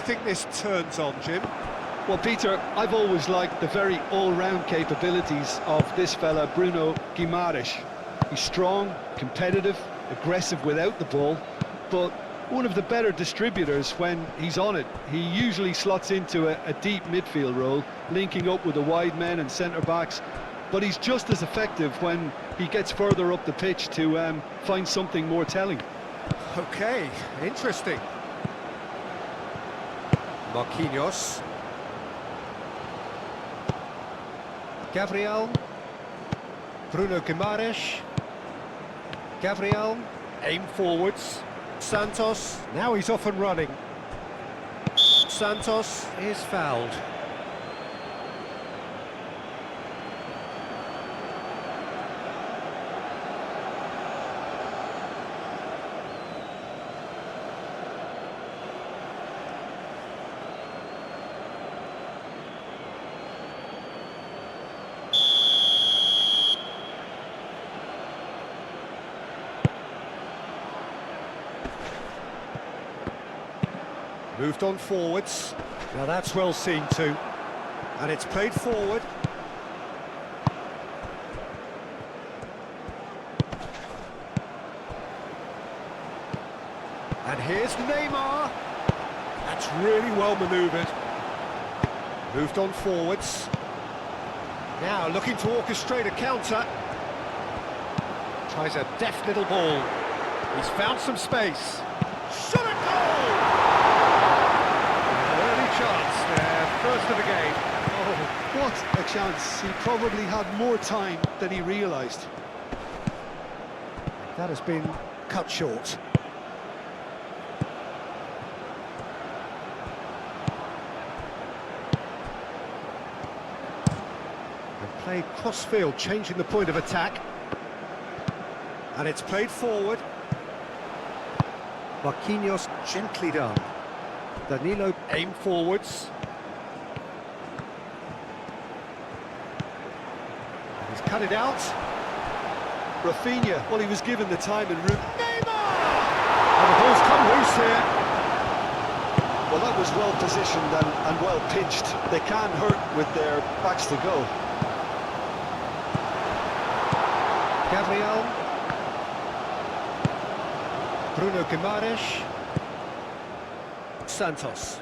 you think this turns on, Jim? Well, Peter, I've always liked the very all-round capabilities of this fella, Bruno Guimaraes. He's strong, competitive, aggressive without the ball, but one of the better distributors when he's on it. He usually slots into a deep midfield role, linking up with the wide men and centre-backs, but he's just as effective when he gets further up the pitch to find something more telling. Okay, interesting. Marquinhos. Gabriel. Bruno Guimaraes. Gabriel. Aim forwards. Santos. Now he's off and running. Santos is fouled. Moved on forwards. Now that's well seen too. And it's played forward. And here's Neymar. That's really well manoeuvred. Moved on forwards. Now looking to orchestrate a counter. Tries a deft little ball. He's found some space. Shot at goal! Chance there, first of the game. Oh, what a chance. He probably had more time than he realised. That has been cut short. And played cross-field, changing the point of attack. And it's played forward. Marquinhos gently done. Danilo aim forwards. He's cut it out. Rafinha, well, he was given the time and room. Neymar! And the ball's come loose here. Well, that was well positioned and well pitched. They can't hurt with their backs to go. Gabriel. Bruno Guimaraes. Santos.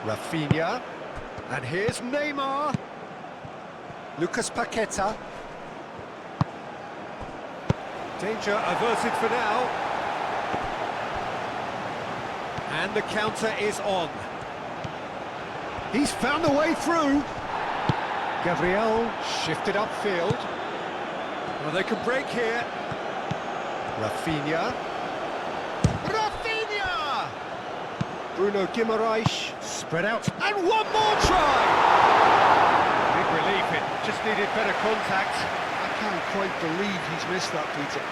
Rafinha. And here's Neymar. Lucas Paqueta. Danger averted for now. And the counter is on. He's found a way through. Gabriel shifted upfield. Well, they can break here. Rafinha. Rafinha! Bruno Guimaraes spread out. And one more try! Big relief, it just needed better contact. I can't quite believe he's missed that, Peter.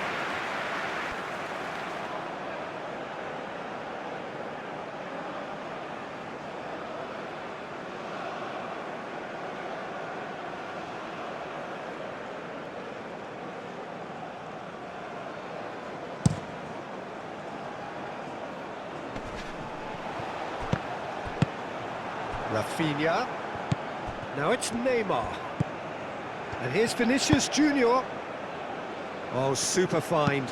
Rafinha. Now it's Neymar. And here's Vinicius Junior. Oh, super find.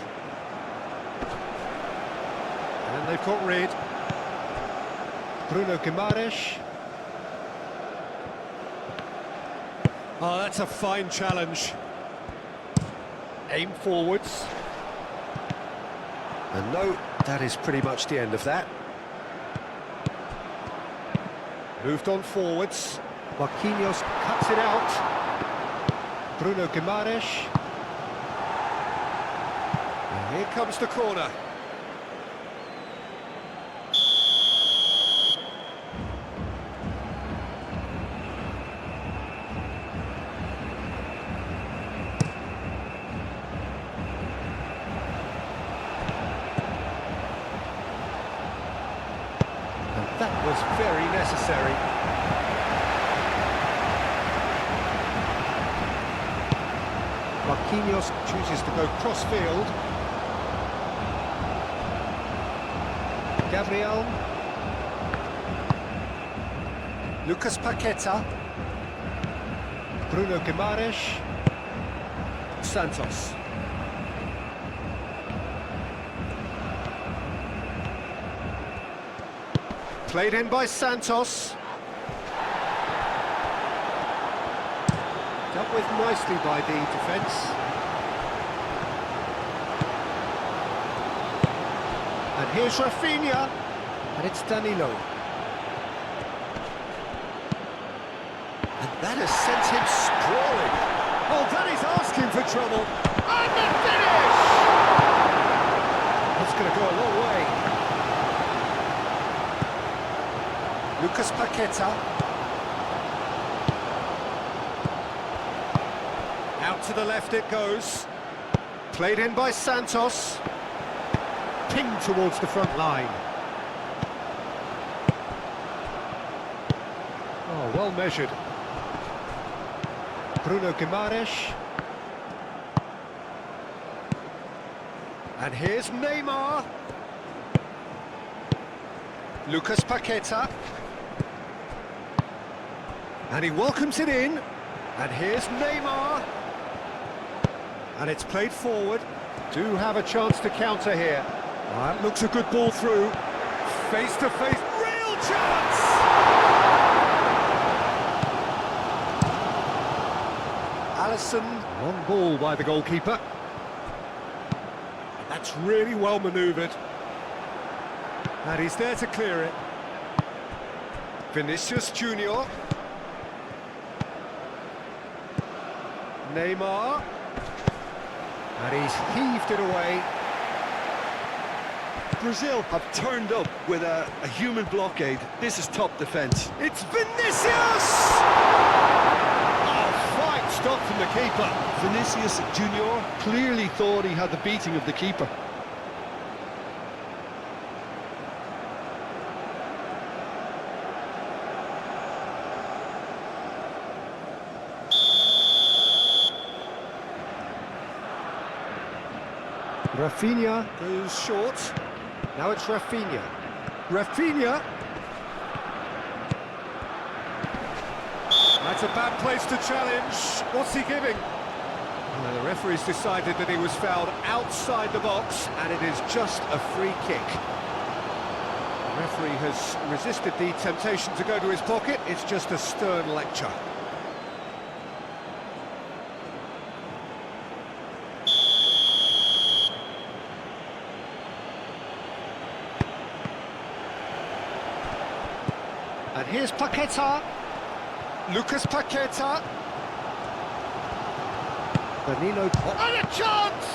And they've got rid. Bruno Guimaraes. Oh, that's a fine challenge. Aim forwards. And no, that is pretty much the end of that. Moved on forwards. Marquinhos cuts it out. Bruno Guimaraes. And here comes the corner. That was very necessary. Marquinhos chooses to go cross-field. Gabriel. Lucas Paqueta. Bruno Guimaraes. Santos. Played in by Santos. Dealt with nicely by the defence. And here's Rafinha. And it's Danilo. And that has sent him sprawling. Oh, that is asking for trouble. And the finish! That's going to go a long way. Lucas Paqueta. Out to the left it goes. Played in by Santos. Pinged towards the front line. Oh, well measured. Bruno Guimaraes. And here's Neymar. Lucas Paqueta. And he welcomes it in. And here's Neymar. And it's played forward. Do have a chance to counter here. That looks a good ball through. Face to face. Real chance! Alisson. Long ball by the goalkeeper. That's really well manoeuvred. And he's there to clear it. Vinicius Junior. Neymar. And he's heaved it away. Brazil have turned up with a human blockade. This is top defence. It's Vinicius! Oh, fine stop from the keeper. Vinicius Junior clearly thought he had the beating of the keeper. Rafinha goes short. Now it's Rafinha. Rafinha. That's a bad place to challenge. What's he giving? Well, the referee's decided that he was fouled outside the box, and it is just a free kick. The referee has resisted the temptation to go to his pocket. It's just a stern lecture. And here's Paqueta. Lucas Paqueta. Danilo. And a chance!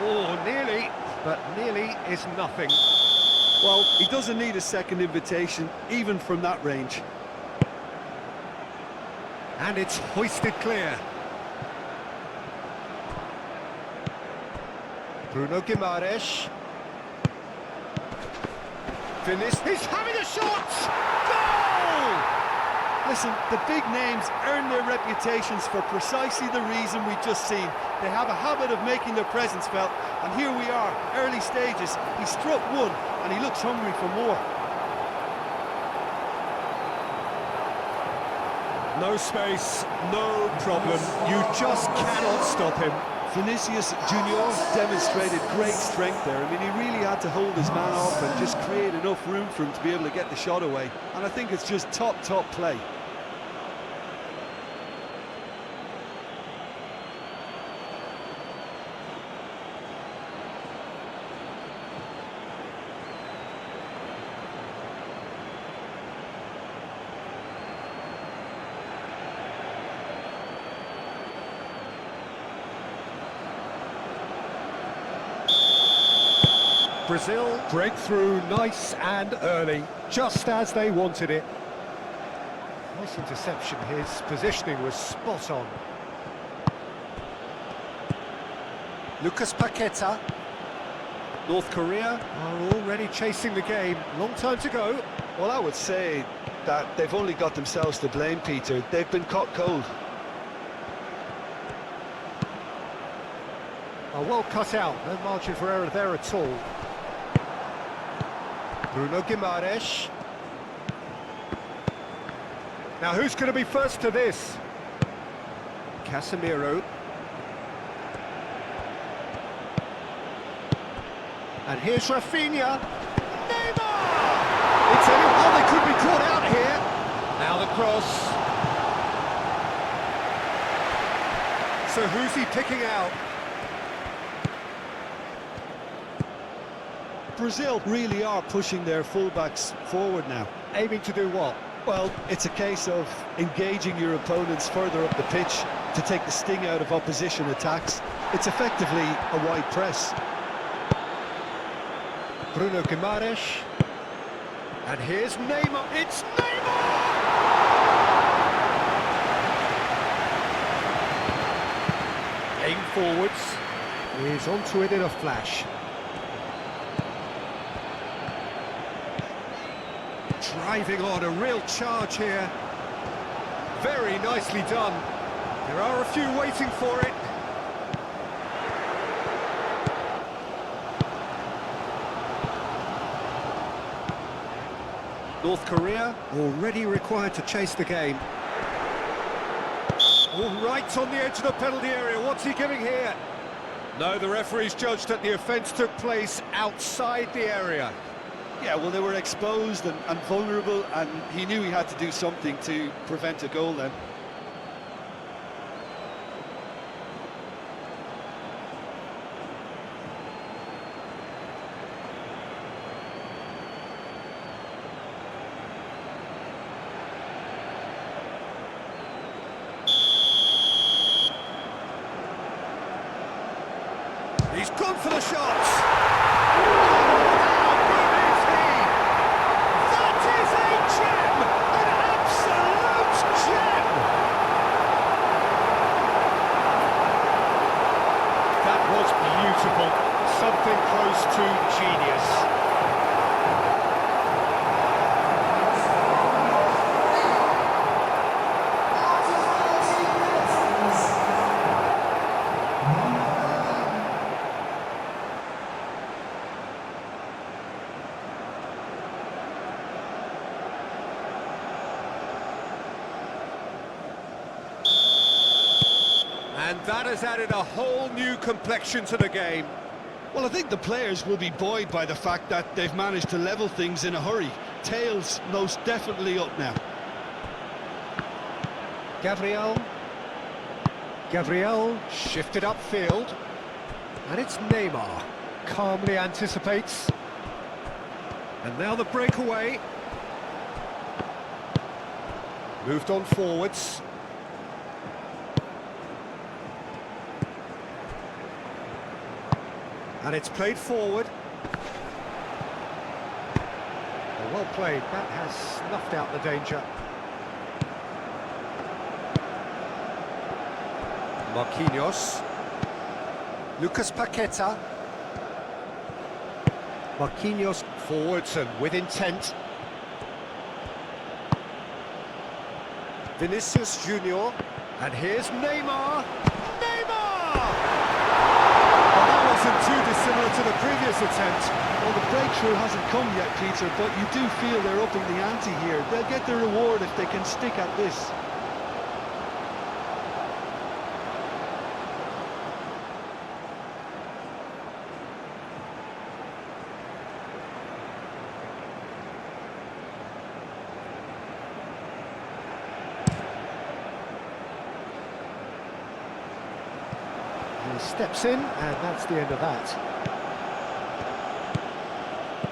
Oh, nearly, but nearly is nothing. Well, he doesn't need a second invitation, even from that range. And it's hoisted clear. Bruno Guimaraes. Vinicius. He's having a shot! Goal! Listen, the big names earn their reputations for precisely the reason we've just seen. They have a habit of making their presence felt, and here we are, early stages. He struck one, and he looks hungry for more. No space, no problem. You just cannot stop him. Vinicius Junior demonstrated great strength there. I mean, he really had to hold his man off and just create enough room for him to be able to get the shot away. And I think it's just top play. Brazil break through nice and early, just as they wanted it. Nice interception, his positioning was spot on. Lucas Paqueta. North Korea are already chasing the game. Long time to go. Well, I would say that they've only got themselves to blame, Peter. They've been caught cold. Oh, well cut out. No margin for error there at all. Bruno Guimaraes. Now, who's going to be first to this? Casemiro. And here's Rafinha. Neymar! It's anyone that could be caught out here. Now the cross. So who's he picking out? Brazil really are pushing their fullbacks forward now. Aiming to do what? Well, it's a case of engaging your opponents further up the pitch to take the sting out of opposition attacks. It's effectively a wide press. Bruno Guimaraes. And here's Neymar. It's Neymar! Aim forwards. He's onto it in a flash. Driving on, a real charge here. Very nicely done. There are a few waiting for it. North Korea already required to chase the game. All right on the edge of the penalty area. What's he giving here? No, the referee's judged that the offence took place outside the area. Yeah, well, they were exposed and vulnerable, and he knew he had to do something to prevent a goal then. He's gone for the shots. Something close to genius. And that has added a whole new complexion to the game. Well, I think the players will be buoyed by the fact that they've managed to level things in a hurry. Tails most definitely up now. Gabriel shifted upfield. And it's Neymar. Calmly anticipates. And now the breakaway. Moved on forwards. And it's played forward. Well played. That has snuffed out the danger. Marquinhos. Lucas Paqueta. Marquinhos forwards and with intent. Vinicius Junior. And here's Neymar. Wasn't too dissimilar to the previous attempt. Well, the breakthrough hasn't come yet, Peter, but you do feel they're upping the ante here. They'll get their reward if they can stick at this. He steps in, and that's the end of that.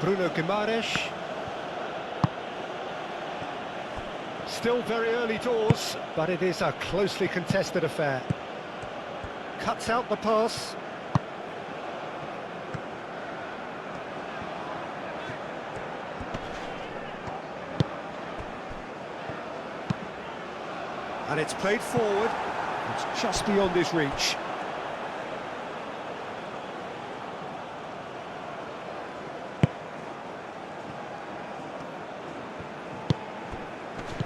Bruno Guimaraes. Still very early doors, but it is a closely contested affair. Cuts out the pass. And it's played forward. It's just beyond his reach.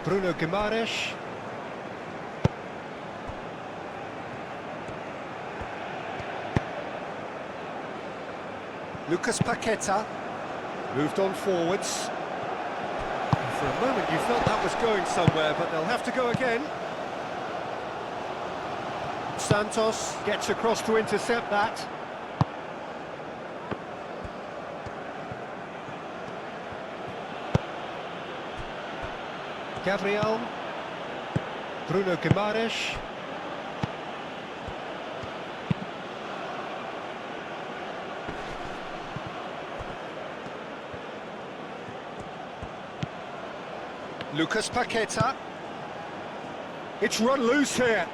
Bruno Guimaraes. Lucas Paqueta. Moved on forwards. For a moment you felt that was going somewhere, but they'll have to go again. Santos gets across to intercept that. Gabriel. Bruno Guimaraes. Lucas Paqueta. It's run loose here.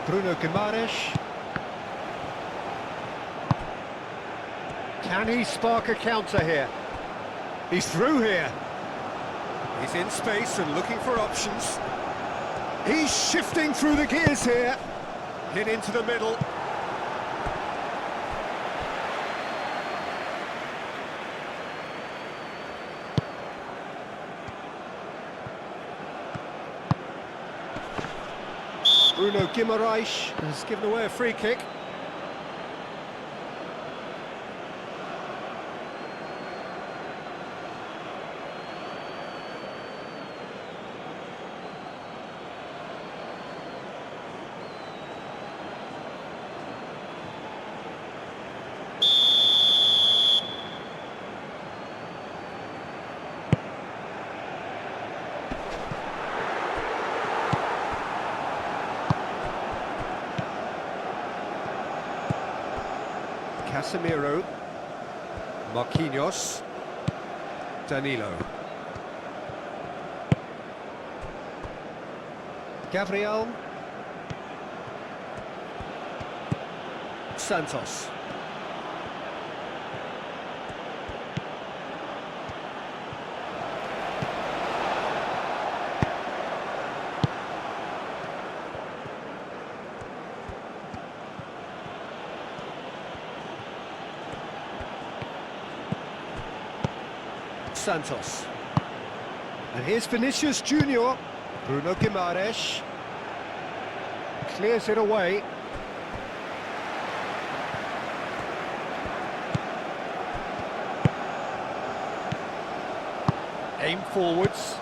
Bruno Guimaraes. Can he spark a counter here? He's through here. He's in space and looking for options. He's shifting through the gears here. Hit into the middle. Bruno Guimaraes has given away a free kick. Casemiro, Marquinhos, Danilo, Gabriel, Santos, Santos. And here's Vinicius Junior. Bruno Guimaraes clears it away. Aim forwards.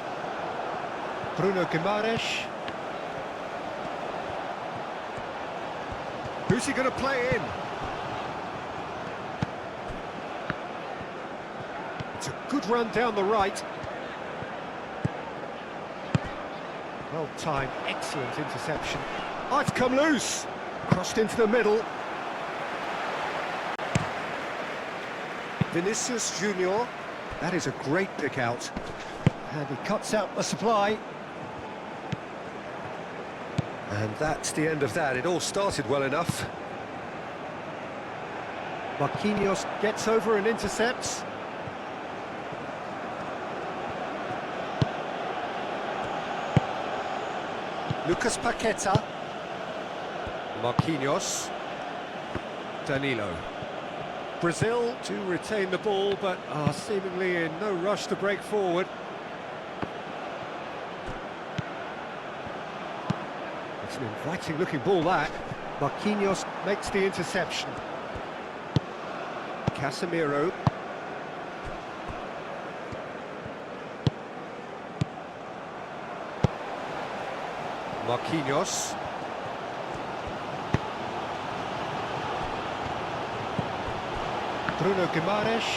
Bruno Guimaraes. Who's he going to play in? It's a good run down the right. Well timed, excellent interception. Oh, it's come loose. Crossed into the middle. Vinicius Junior. That is a great pick out. And he cuts out the supply. And that's the end of that. It all started well enough. Marquinhos gets over and intercepts. Lucas Paqueta. Marquinhos. Danilo. Brazil to retain the ball, but are seemingly in no rush to break forward. It's an inviting looking ball, that. Marquinhos makes the interception. Casemiro. Marquinhos. Bruno Guimaraes.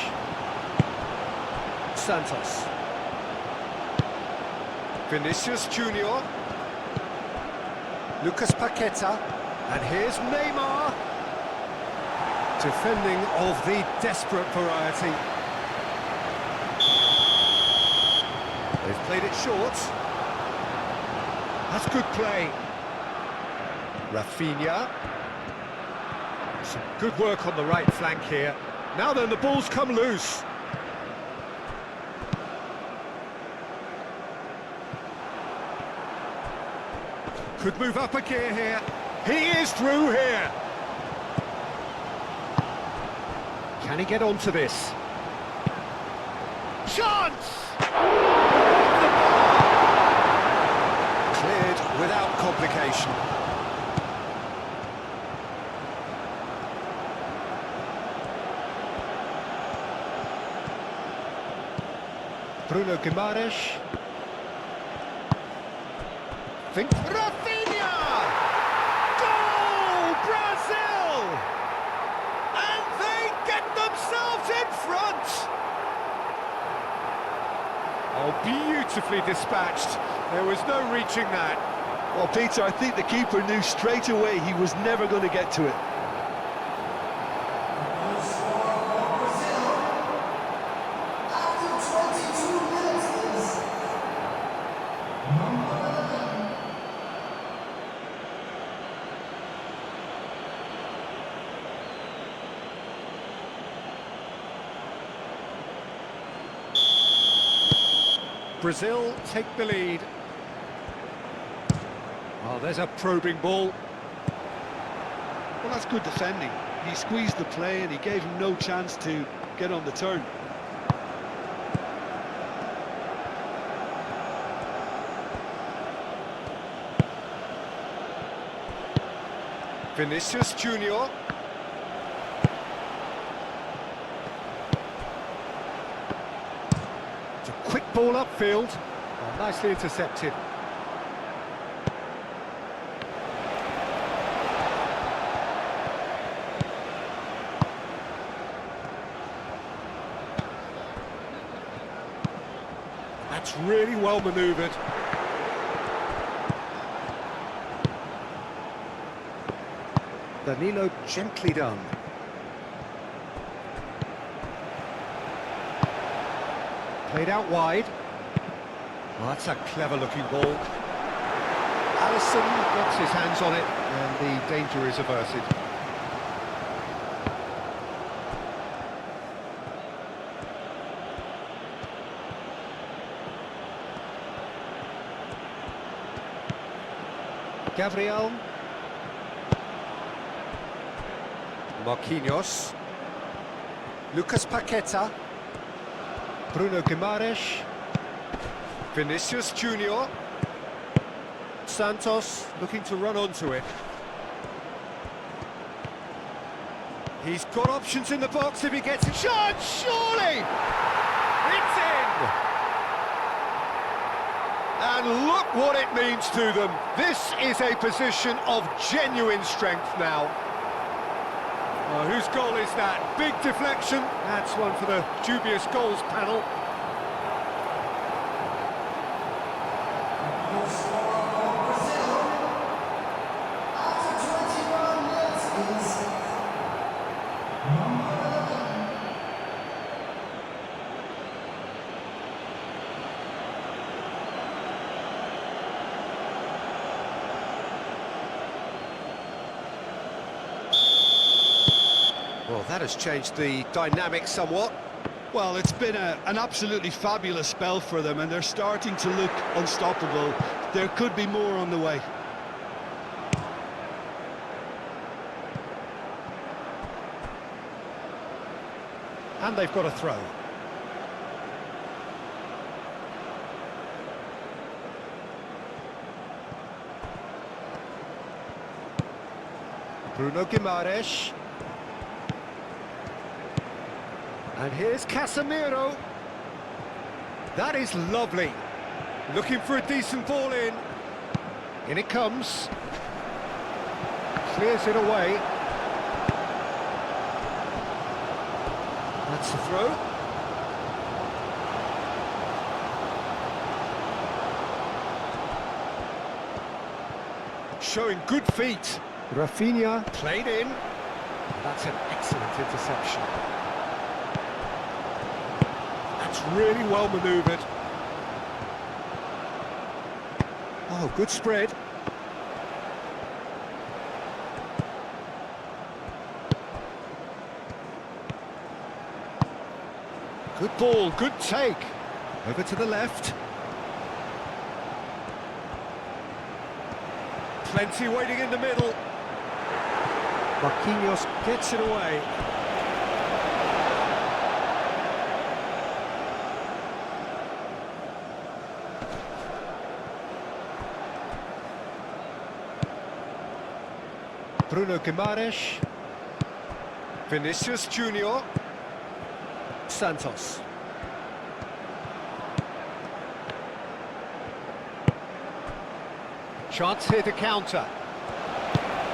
Santos. Vinicius Junior. Lucas Paqueta. And here's Neymar. Defending of the desperate variety. They've played it short. That's good play. Rafinha. Some good work on the right flank here. Now then, the ball's come loose. Could move up a gear here. He is through here. Can he get onto this? Chance! application. Bruno Guimaraes. Think Rafinha! Goal! Brazil! And they get themselves in front! Oh, beautifully dispatched. There was no reaching that. Well, Peter, I think the keeper knew straight away he was never going to get to it. Brazil take the lead. Oh, there's a probing ball. Well, that's good defending. He squeezed the play and he gave him no chance to get on the turn. Vinicius Junior. It's a quick ball upfield. Oh, nicely intercepted. That's really well manoeuvred. Danilo gently done. Played out wide. Well, that's a clever-looking ball. Alisson gets his hands on it, and the danger is averted. Gabriel. Marquinhos. Lucas Paqueta. Bruno Guimaraes. Vinicius Junior. Santos looking to run onto it. He's got options in the box if he gets a shot, surely! It's in! And look what it means to them. This is a position of genuine strength now. Whose goal is that? Big deflection. That's one for the dubious goals panel. Well, that has changed the dynamic somewhat. Well, it's been an absolutely fabulous spell for them, and they're starting to look unstoppable. There could be more on the way. And they've got a throw. Bruno Guimaraes. And here's Casemiro. That is lovely. Looking for a decent ball in. In it comes. Clears it away. That's the throw. Showing good feet. Rafinha played in. That's an excellent interception. That's really well manoeuvred. Oh, good spread. Good ball, good take. Over to the left. Plenty waiting in the middle. Marquinhos gets it away. Bruno Guimaraes. Vinicius Junior. Santos. Chance here to counter.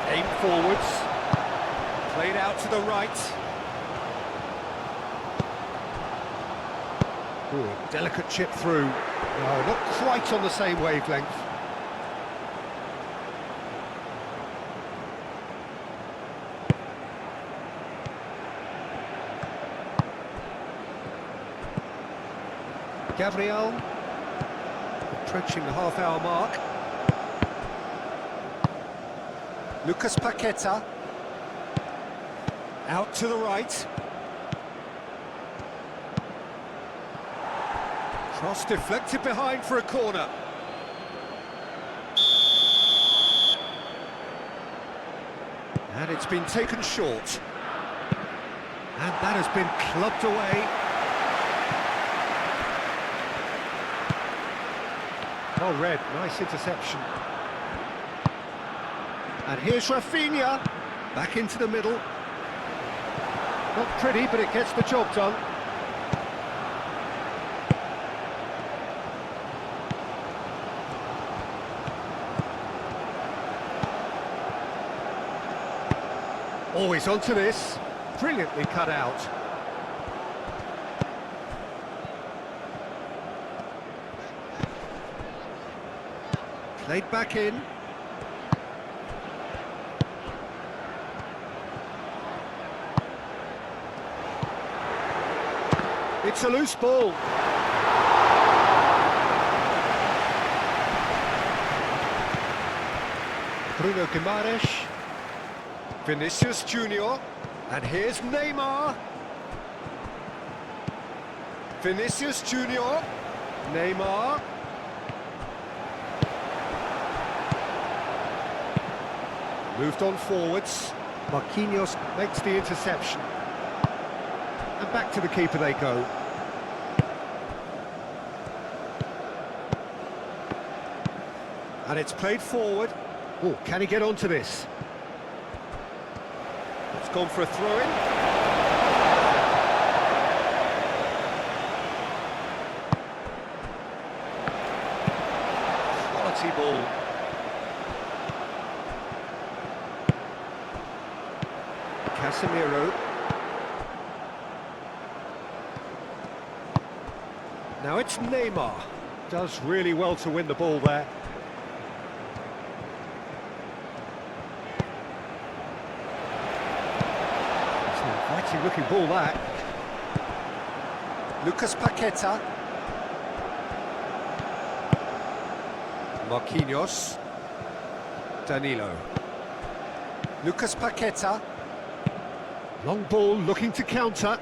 Aim forwards. Played out to the right. Ooh, delicate chip through. No, not quite on the same wavelength. Gabriel, approaching the half-hour mark. Lucas Paqueta, out to the right. Cross deflected behind for a corner. And it's been taken short. And that has been clubbed away. Well read, nice interception. And here's Rafinha, back into the middle. Not pretty, but it gets the job done. Always onto this, brilliantly cut out. Played back in. It's a loose ball. Bruno Guimaraes. Vinicius Junior. And here's Neymar. Vinicius Junior. Neymar. Moved on forwards. Marquinhos makes the interception. And back to the keeper they go. And it's played forward. Oh, can he get onto this? It's gone for a throw-in. Quality ball. Casemiro. Now it's Neymar. Does really well to win the ball there. It's an inviting looking ball that. Lucas Paqueta. Marquinhos. Danilo. Lucas Paqueta. Long ball looking to counter.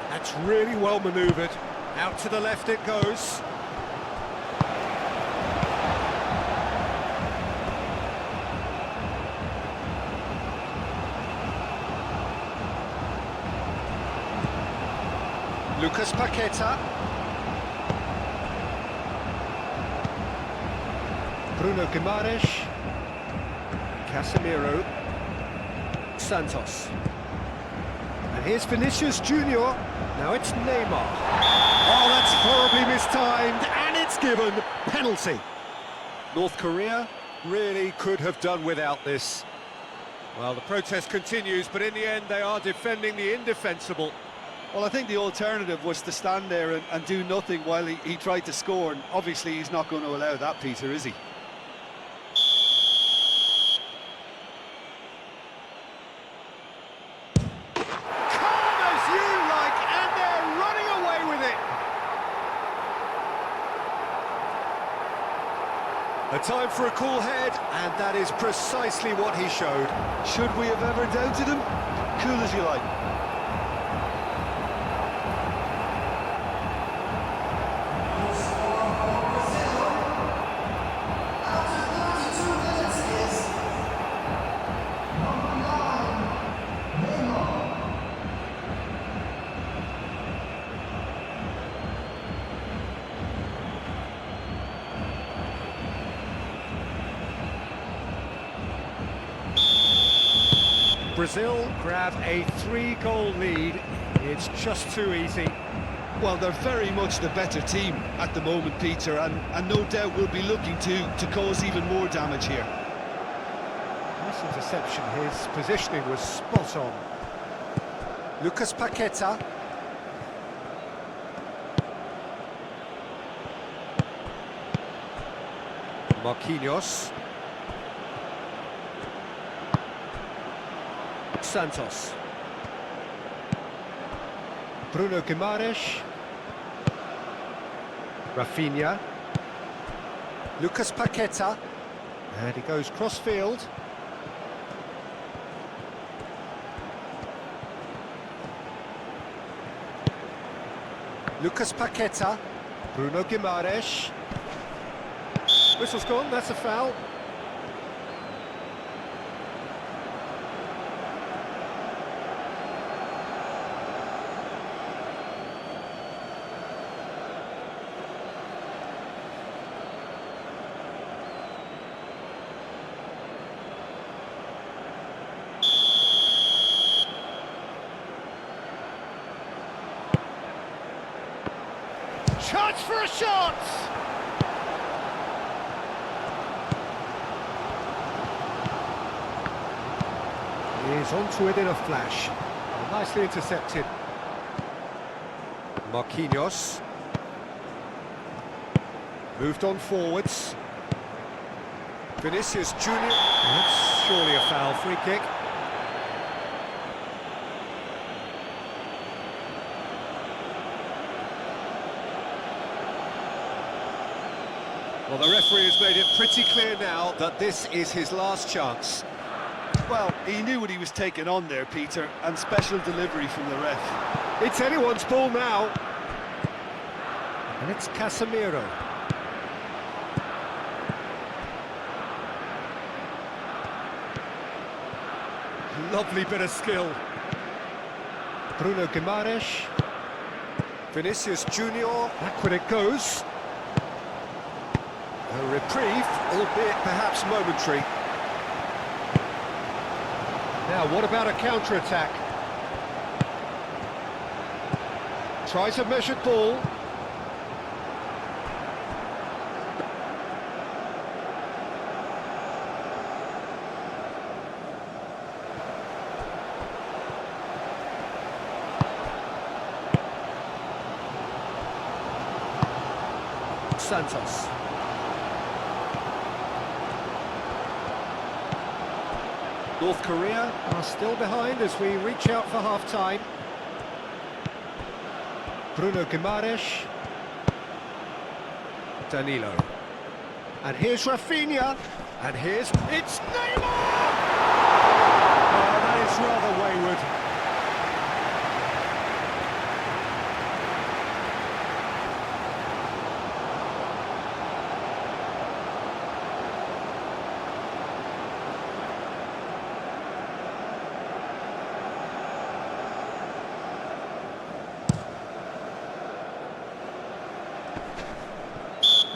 That's really well manoeuvred. Out to the left it goes. Lucas Paqueta. Bruno Guimaraes. Casemiro. Santos. And here's Vinicius Junior. Now it's Neymar. Oh, that's horribly mistimed, and it's given penalty. North Korea really could have done without this. Well, the protest continues, but in the end they are defending the indefensible. Well, I think the alternative was to stand there and do nothing while he tried to score, and obviously he's not going to allow that, Peter, is he? A time for a cool head, and that is precisely what he showed. Should we have ever doubted him? Cool as you like. Brazil grab a 3-goal lead. It's just too easy. Well, they're very much the better team at the moment, Peter, and no doubt will be looking to cause even more damage here. Nice interception. His positioning was spot on. Lucas Paqueta. Marquinhos. Santos. Bruno Guimaraes. Rafinha. Lucas Paqueta. And he goes cross-field. Lucas Paqueta. Bruno Guimaraes. Whistle's gone, that's a foul. Chance for a shot! He's onto it in a flash. Nicely intercepted. Marquinhos. Moved on forwards. Vinicius Junior. That's surely a foul, free kick. Well, the referee has made it pretty clear now that this is his last chance. Well, he knew what he was taking on there, Peter, and special delivery from the ref. It's anyone's ball now. And it's Casemiro. Lovely bit of skill. Bruno Guimaraes. Vinicius Junior. Back when it goes. A reprieve, albeit perhaps momentary. Now, what about a counter-attack? Tries a measured ball. Santos. North Korea are still behind as we reach out for half-time. Bruno Guimaraes. Danilo. And here's Rafinha. And it's Neymar! Oh, that is rather wayward.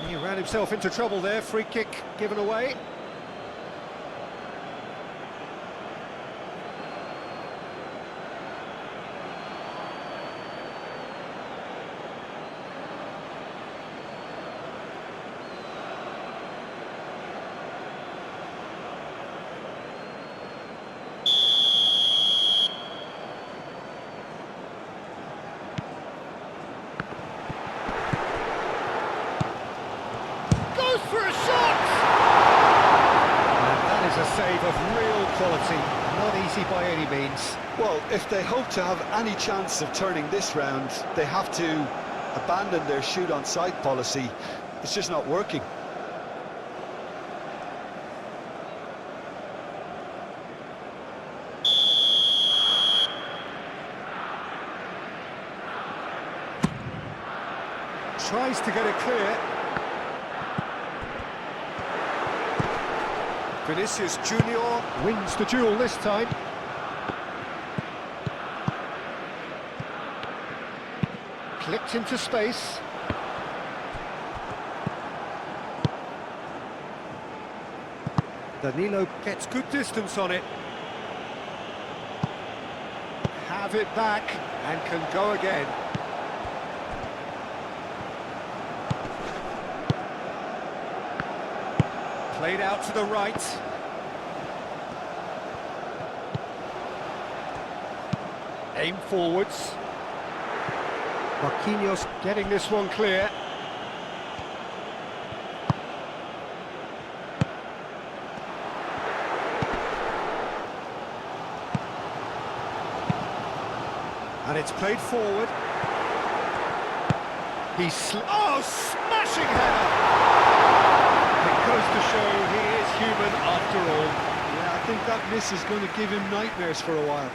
He ran himself into trouble there, free kick given away. For a shot! And that is a save of real quality, not easy by any means. Well, if they hope to have any chance of turning this round, they have to abandon their shoot-on-sight policy. It's just not working. Tries to get it clear. Vinicius Junior wins the duel this time. Clipped into space. Danilo gets good distance on it. have it back and can go again. Played out to the right. Aim forwards. Marquinhos getting this one clear. And it's played forward. Smashing header! It goes to show he is human after all. Yeah, I think that miss is going to give him nightmares for a while.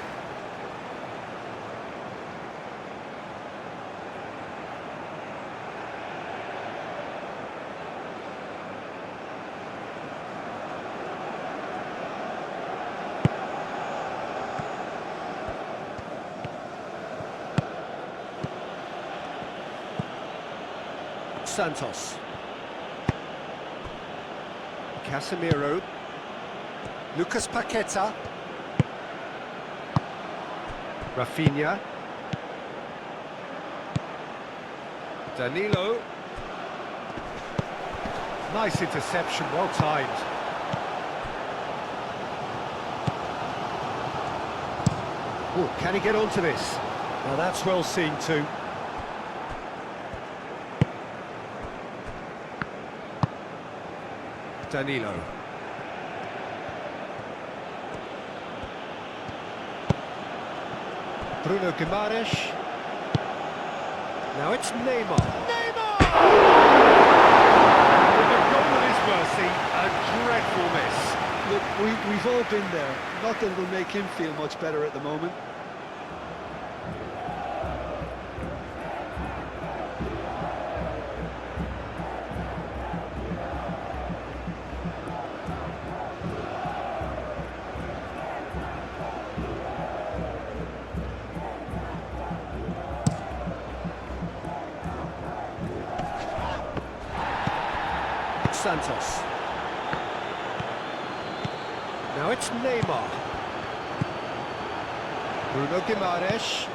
Santos. Casemiro. Lucas Paqueta. Rafinha. Danilo. Nice interception, well timed. Oh, can he get onto this? Now that's well seen too. Danilo. Bruno Guimaraes. Now it's Neymar. Neymar! With a goal at his mercy, a dreadful miss. Look, we've all been there. Not that it'll make him feel much better at the moment. Santos. Now it's Neymar. Bruno Guimaraes.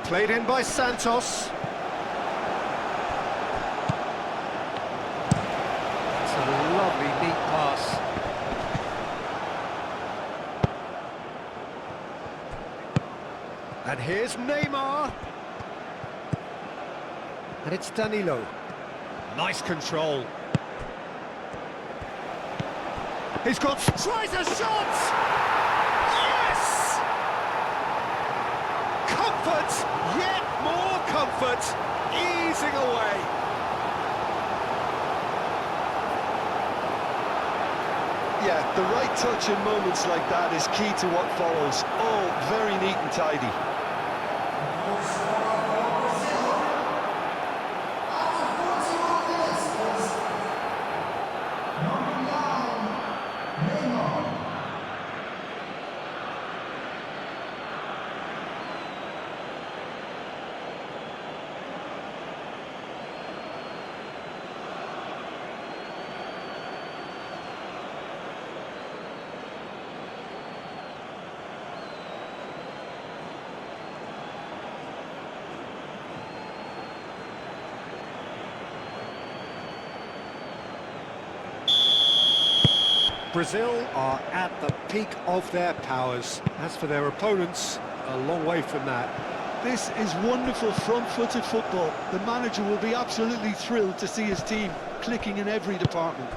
Played in by Santos. It's a lovely, neat pass. And here's Neymar. And it's Danilo. Nice control. He's tries a shot! Yes! Comfort, yet more comfort, easing away. Yeah, the right touch in moments like that is key to what follows. Oh, very neat and tidy. Brazil are at the peak of their powers. As for their opponents, a long way from that. This is wonderful front-footed football. The manager will be absolutely thrilled to see his team clicking in every department.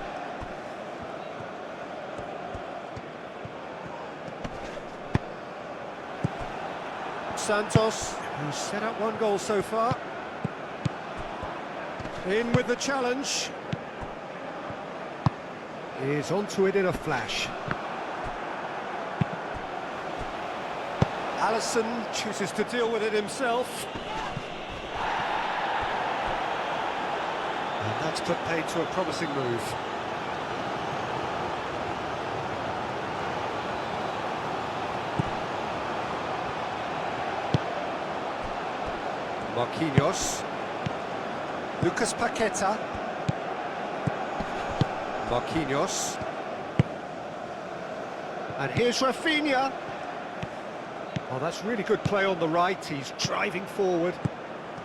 Santos, who's set up one goal so far. In with the challenge. Is onto it in a flash. Alisson chooses to deal with it himself. And that's put paid to a promising move. Marquinhos. Lucas Paqueta. Marquinhos. And here's Rafinha. Oh, that's really good play on the right. He's driving forward.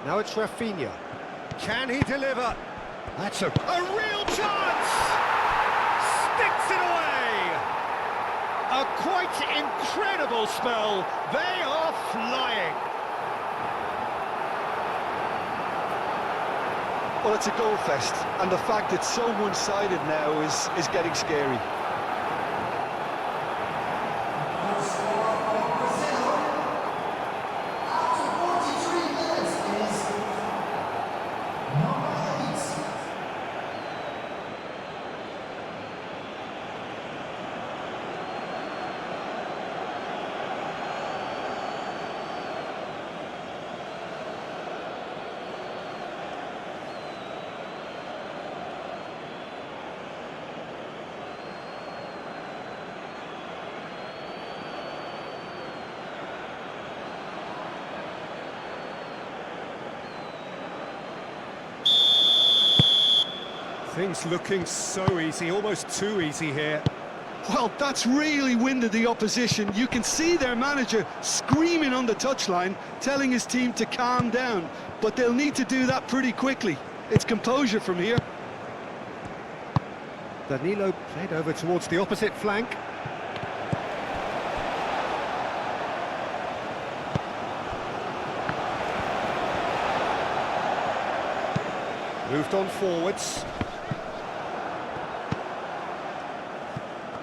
Now it's Rafinha. Can he deliver? That's a real chance! Sticks it away! A quite incredible spell. They are flying. Well, it's a goal fest, and the fact it's so one-sided now is getting scary. Things looking so easy, almost too easy here. Well, that's really winded the opposition. You can see their manager screaming on the touchline, telling his team to calm down, but they'll need to do that pretty quickly. It's composure from here. Danilo played over towards the opposite flank. Moved on forwards.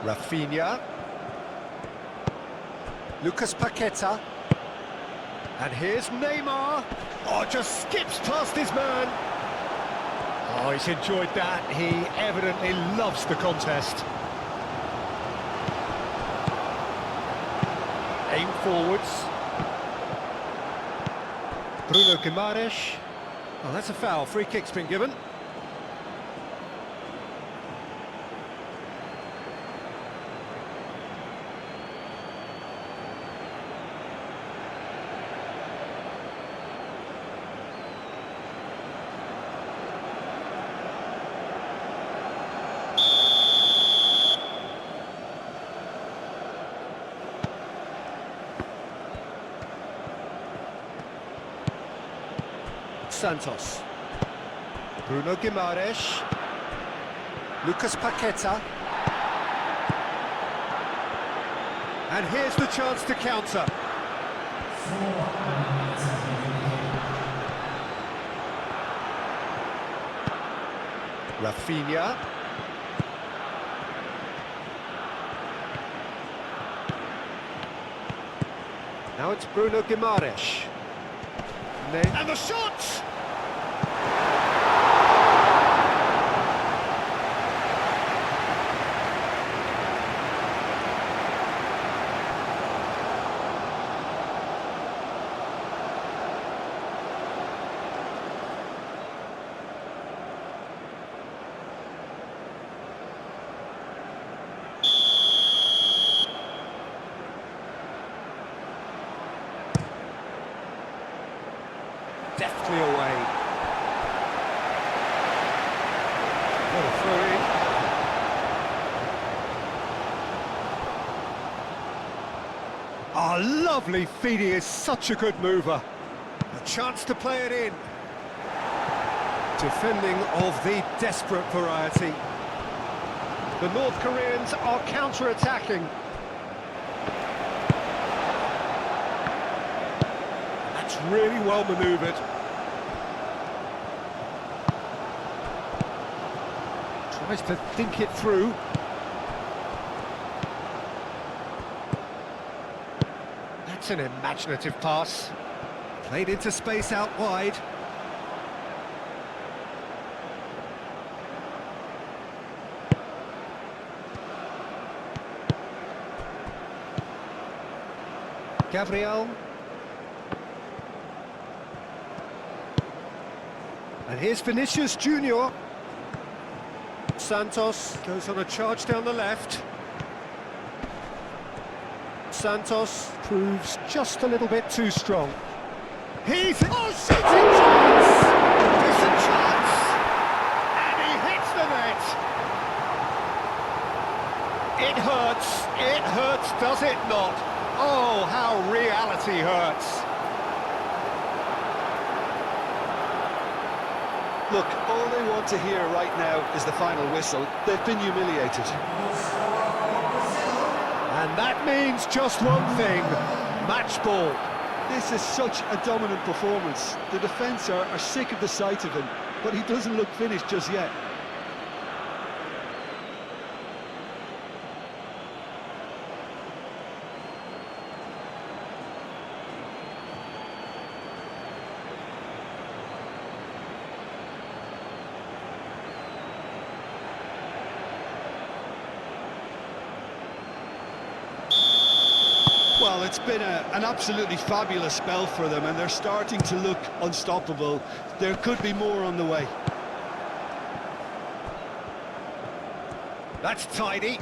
Rafinha. Lucas Paqueta. And here's Neymar. Oh, just skips past his man. Oh, he's enjoyed that. He evidently loves the contest. Aim forwards. Bruno Guimaraes. Oh, that's a foul. Free kick's been given. Santos. Bruno Guimaraes. Lucas Paqueta. And here's the chance to counter. Rafinha. Now it's Bruno Guimaraes. And the shot! Deftly away. What a throw in. Oh, lovely feed. He is such a good mover. A chance to play it in. Defending of the desperate variety. The North Koreans are counter-attacking. That's really well manoeuvred. Tries to think it through. That's an imaginative pass. Played into space out wide. Gabriel. And here's Vinicius Junior. Santos goes on a charge down the left. Santos proves just a little bit too strong. He's... Oh, shooting chance! Decent chance! And he hits the net! It hurts, does it not? Oh, how reality hurts. Look, all they want to hear right now is the final whistle. They've been humiliated. And that means just one thing, match ball. This is such a dominant performance. The defence are sick of the sight of him, but he doesn't look finished just yet. Well, it's been an absolutely fabulous spell for them, and they're starting to look unstoppable. There could be more on the way. That's tidy.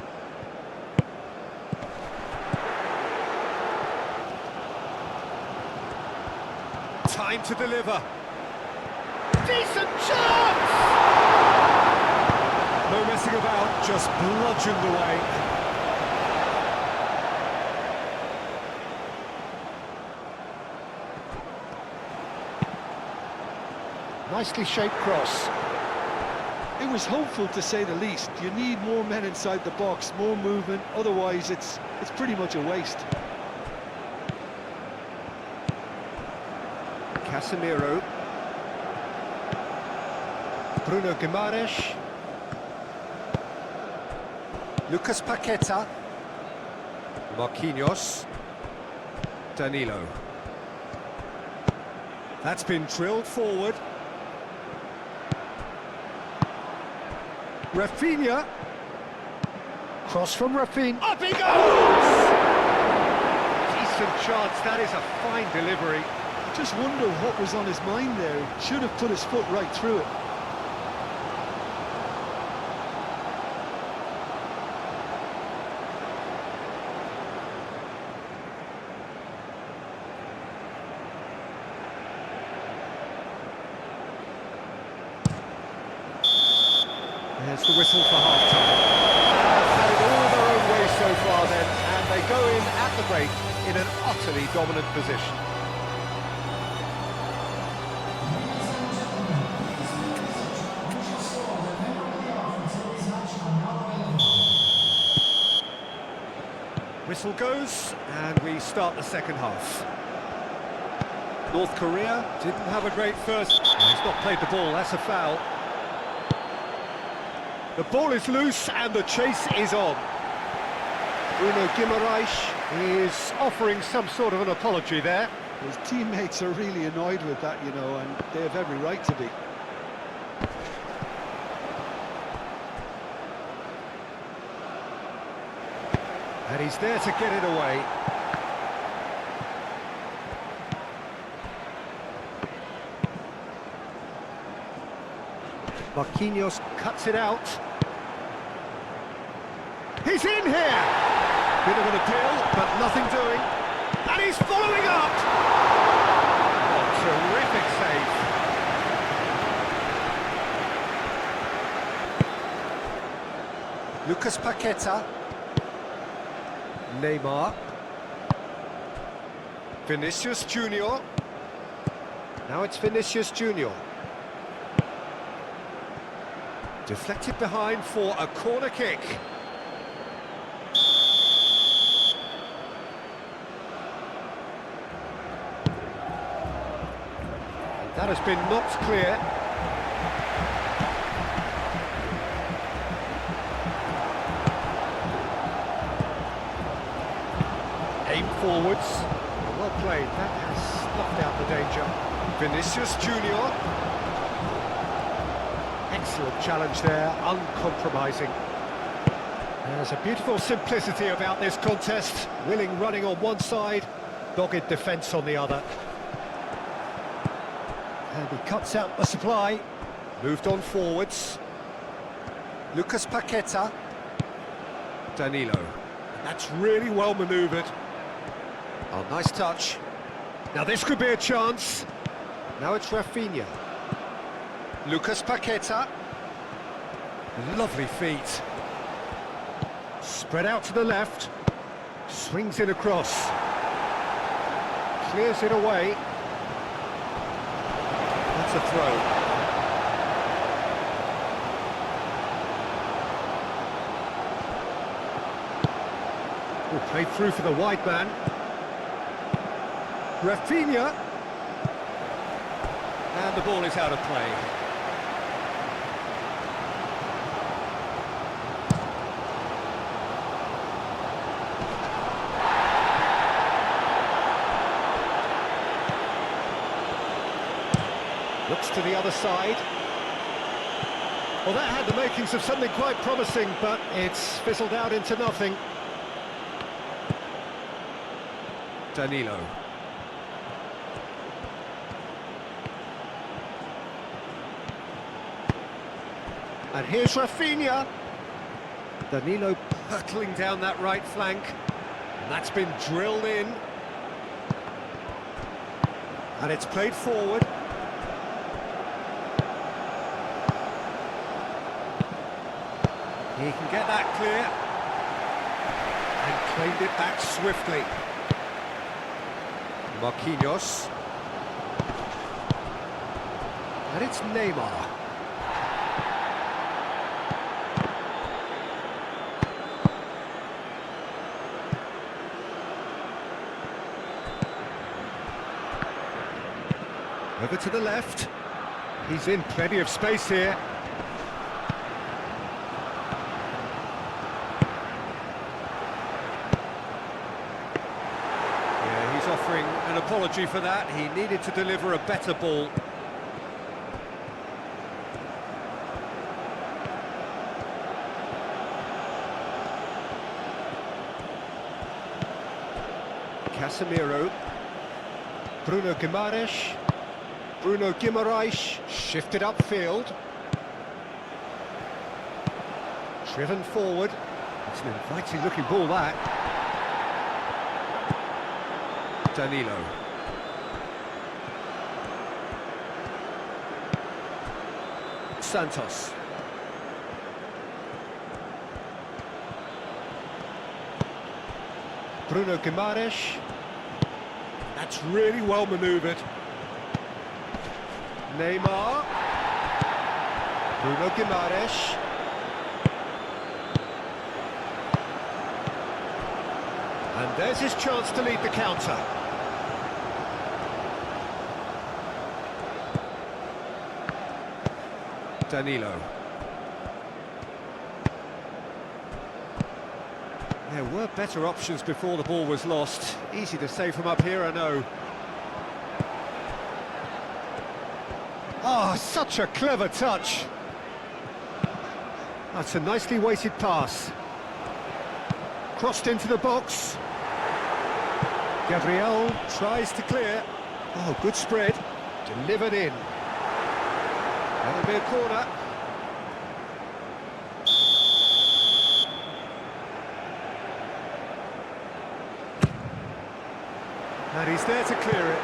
Time to deliver. Decent chance! No messing about, just bludgeoned away. Nicely shaped cross. It was hopeful, to say the least. You need more men inside the box, more movement, otherwise it's pretty much a waste. Casemiro. Bruno Guimaraes. Lucas Paqueta. Marquinhos. Danilo. That's been drilled forward. Rafinha. Cross from Rafinha. Up he goes! Decent chance, that is a fine delivery. I just wonder what was on his mind there. He should have put his foot right through it. There's the whistle for half-time. Had it all their own way so far then, and they go in at the break in an utterly dominant position. Whistle goes, and we start the second half. North Korea didn't have a great first. He's not played the ball, that's a foul. The ball is loose and the chase is on. Bruno Guimaraes is offering some sort of an apology there. His teammates are really annoyed with that, you know, and they have every right to be. And he's there to get it away. Marquinhos cuts it out. He's in here! Bit of an appeal, but nothing doing. And he's following up! Oh, terrific save. Lucas Paqueta. Neymar. Vinicius Junior. Now it's Vinicius Junior. Deflected behind for a corner kick. That has been knocked clear. Aim forwards. Well played. That has snuffed out the danger. Vinicius Junior. Excellent challenge there, uncompromising. There's a beautiful simplicity about this contest. Willing running on one side, dogged defence on the other. And he cuts out the supply. Moved on forwards. Lucas Paqueta. Danilo. That's really well manoeuvred. Oh, nice touch. Now this could be a chance. Now it's Rafinha. Lucas Paqueta. Lovely feet. Spread out to the left. Swings in across. clears it away. That's a throw. Played through for the wide man. Rafinha. And the ball is out of play. Looks to the other side. Well, that had the makings of something quite promising, but it's fizzled out into nothing. Danilo. And here's Rafinha. Danilo hurtling down that right flank. And that's been drilled in. And it's played forward. He can get that clear. And claimed it back swiftly. Marquinhos. And it's Neymar. Over to the left. He's in plenty of space here. Yeah, he's offering an apology for that. He needed to deliver a better ball. Casemiro. Bruno Guimaraes. Bruno Guimaraes shifted upfield. Driven forward. It's an inviting looking ball, that. Danilo. Santos. Bruno Guimaraes. That's really well manoeuvred. Neymar. Bruno Guimaraes. And there's his chance to lead the counter. Danilo. There were better options before the ball was lost. Easy to say from up here, I know. Oh, such a clever touch. That's a nicely weighted pass. Crossed into the box. Gabriel tries to clear. Oh, good spread. Delivered in. That'll be a corner. And he's there to clear it.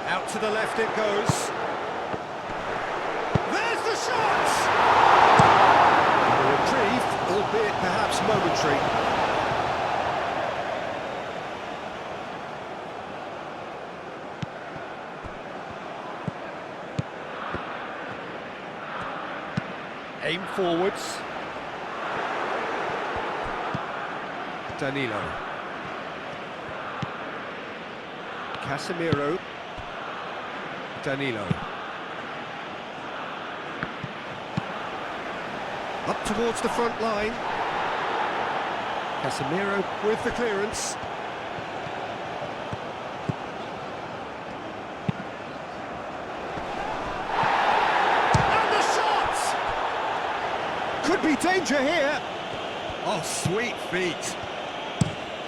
Out to the left it goes. There's the shot! A reprieve, albeit perhaps momentary. Aim forwards. Danilo. Casemiro. Danilo. Up towards the front line. Casemiro with the clearance. And the shot! Could be danger here. Oh, sweet feet.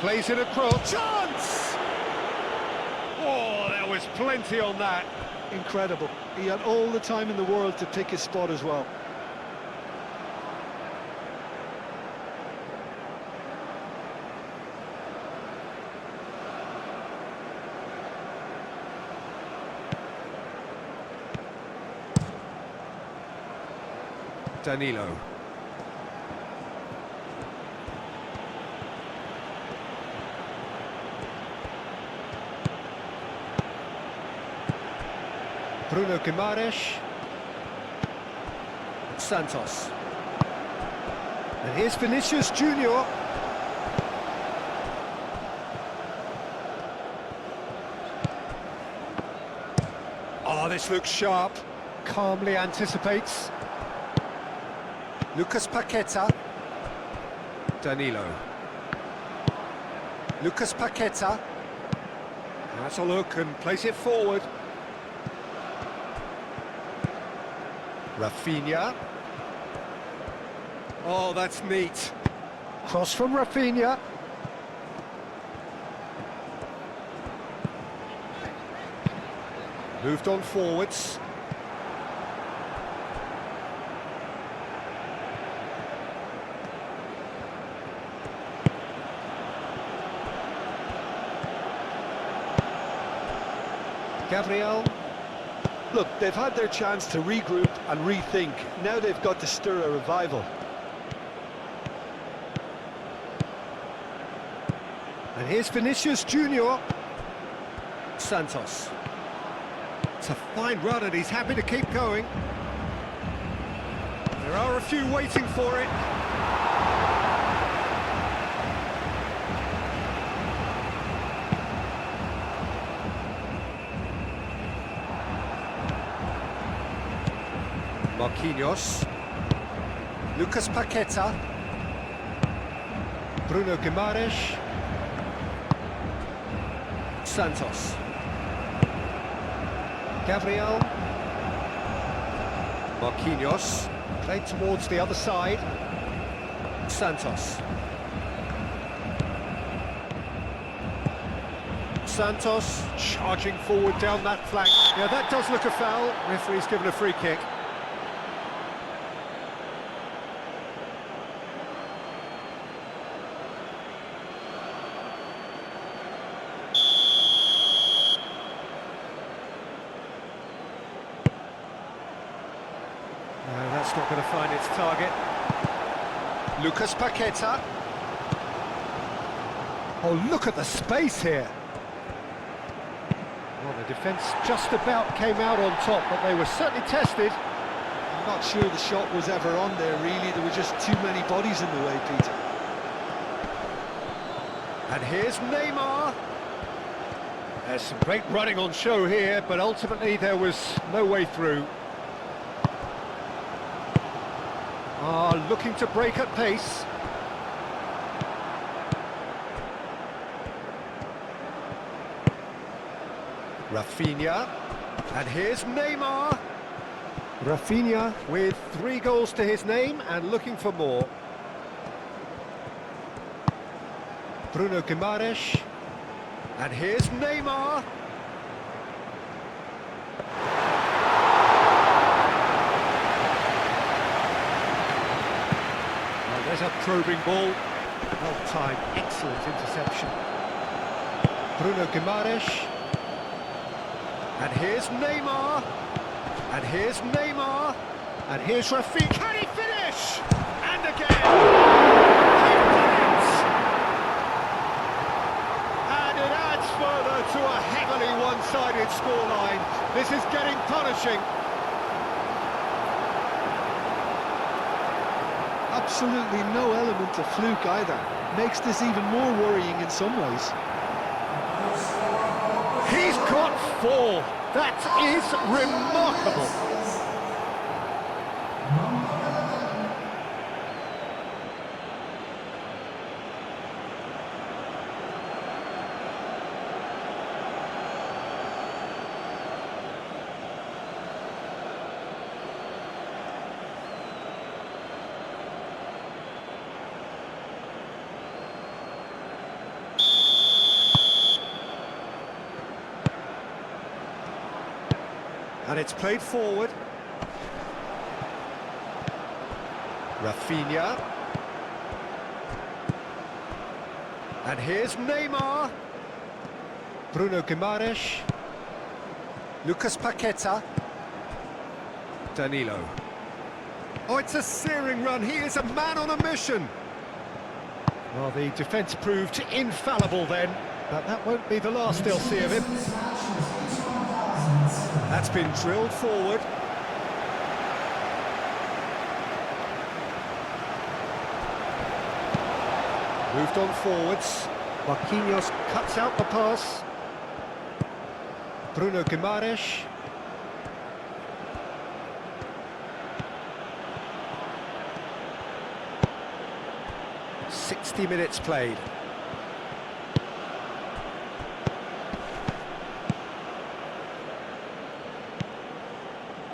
Plays it across. Chance! Oh, there was plenty on that. Incredible. He had all the time in the world to pick his spot as well. Danilo. Bruno Guimaraes. Santos. And here's Vinicius Junior. Oh, this looks sharp. Calmly anticipates. Lucas Paqueta. Danilo. Lucas Paqueta. Has a look and place it forward. Rafinha. Oh, that's neat. Cross from Rafinha. Moved on forwards. Gabriel. Look, they've had their chance to regroup and rethink. Now they've got to stir a revival. And here's Vinicius Junior. Santos. It's a fine run and he's happy to keep going. There are a few waiting for it. Marquinhos. Lucas Paqueta. Bruno Guimaraes. Santos. Gabriel. Marquinhos. Played towards the other side. Santos. Santos charging forward down that flank. Yeah, that does look a foul. Referee's given a free kick. No, that's not going to find its target. Lucas Paqueta. Oh, look at the space here. Well, the defence just about came out on top, but they were certainly tested. I'm not sure the shot was ever on there, really. There were just too many bodies in the way, Peter. And here's Neymar. There's some great running on show here, but ultimately there was no way through. Looking to break at pace. Rafinha. And here's Neymar. Rafinha with 3 goals to his name and looking for more. Bruno Guimaraes. And here's Neymar. There's a probing ball. Well timed, excellent interception. Bruno Guimaraes. And here's Neymar. And here's Neymar. And here's Rafinha. Can he finish? And again. They've done it. And it adds further to a heavily one-sided scoreline. This is getting punishing. Absolutely no element of fluke either. Makes this even more worrying in some ways. He's got 4. That is remarkable. And it's played forward. Rafinha. And here's Neymar. Bruno Guimaraes. Lucas Paqueta. Danilo. Oh, it's a searing run. He is a man on a mission. Well, the defence proved infallible then, but that won't be the last they'll see of him. That's been drilled forward. Moved on forwards. Marquinhos cuts out the pass. Bruno Guimaraes. "60 minutes played.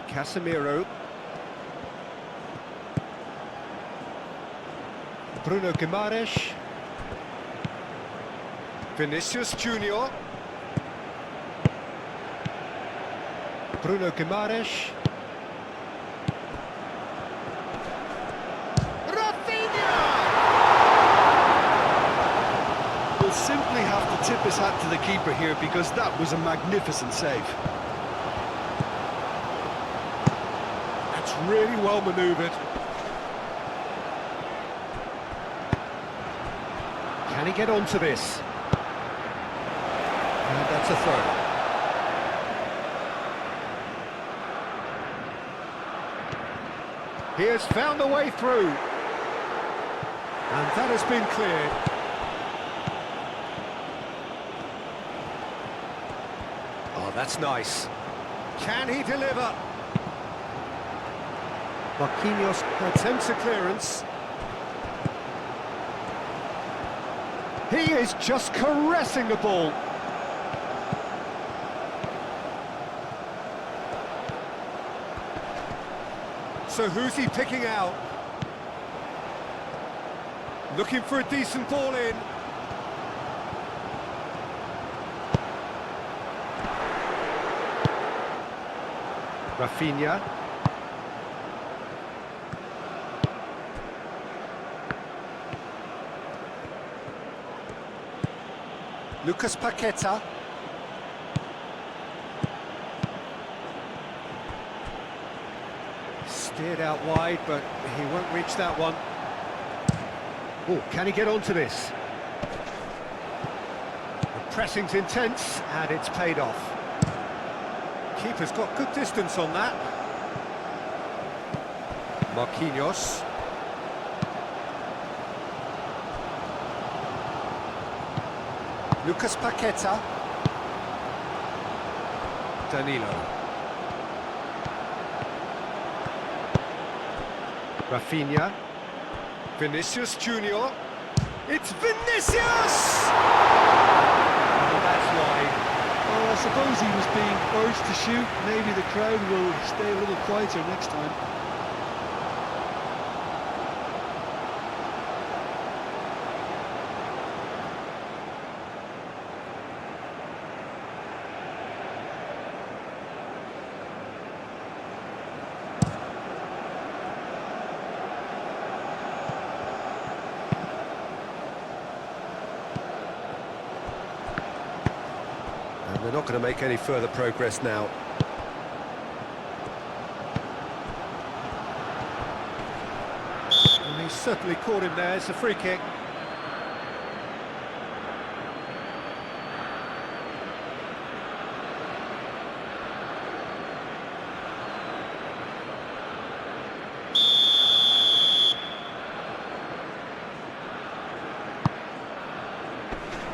Casemiro. Bruno Guimaraes. Vinicius Junior. Bruno Guimaraes. Rafinha! We'll simply have to tip his hat to the keeper here because that was a magnificent save. That's really well manoeuvred. Can he get onto this? And that's a throw. He has found a way through. And that has been cleared. Oh, that's nice. Can he deliver? Marquinhos attempts a clearance. He is just caressing the ball. So who's he picking out? Looking for a decent ball in. Rafinha. Lucas Paqueta. Steered out wide, but he won't reach that one. Oh, can he get onto this? The pressing's intense, and it's paid off. Keeper's got good distance on that. Marquinhos. Lucas Paqueta. Danilo. Rafinha. Vinicius Junior. It's Vinicius! Oh, that's wide. Well, I suppose he was being urged to shoot. Maybe the crowd will stay a little quieter next time. And they're not going to make any further progress now. And he's certainly caught him there. It's a free kick.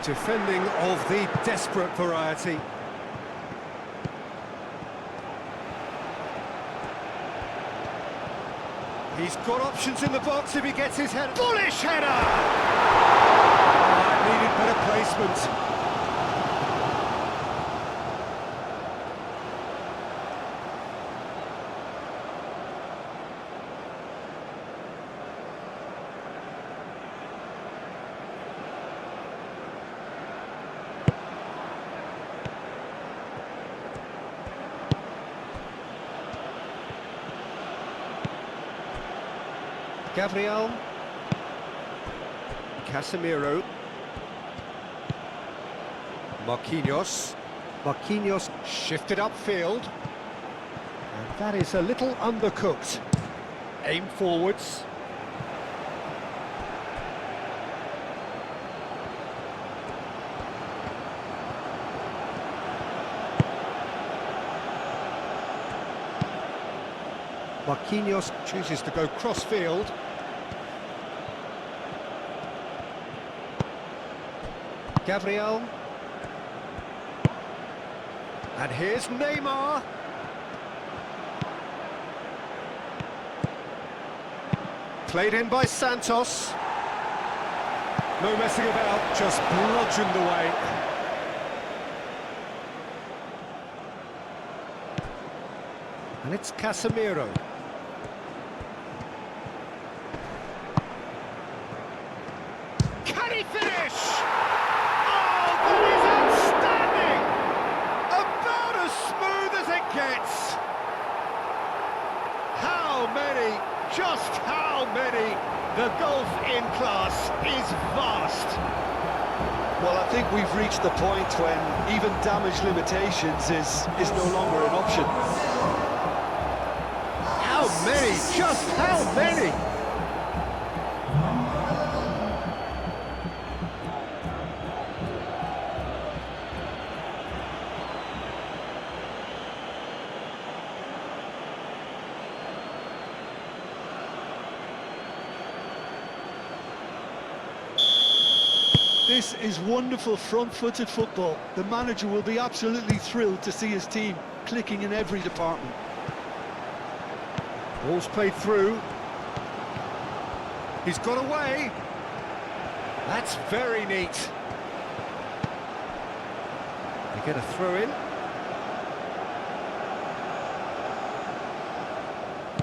Defending of the desperate variety. He's got options in the box if he gets his head. Bullish header! Oh, needed better placement. Gabriel. Casemiro. Marquinhos. Marquinhos shifted upfield. And that is a little undercooked. Aim forwards. Marquinhos chooses to go cross-field. Gabriel. And here's Neymar. Played in by Santos. No messing about, just bludgeoned away. And it's Casemiro. Can he finish? Oh, that is outstanding! About as smooth as it gets. How many, just how many? The golf in class is vast. Well, I think we've reached the point when even damage limitations is no longer an option. How many? Just how many? This is wonderful front-footed football. The manager will be absolutely thrilled to see his team clicking in every department. Ball's played through. He's got away. That's very neat. They get a throw in.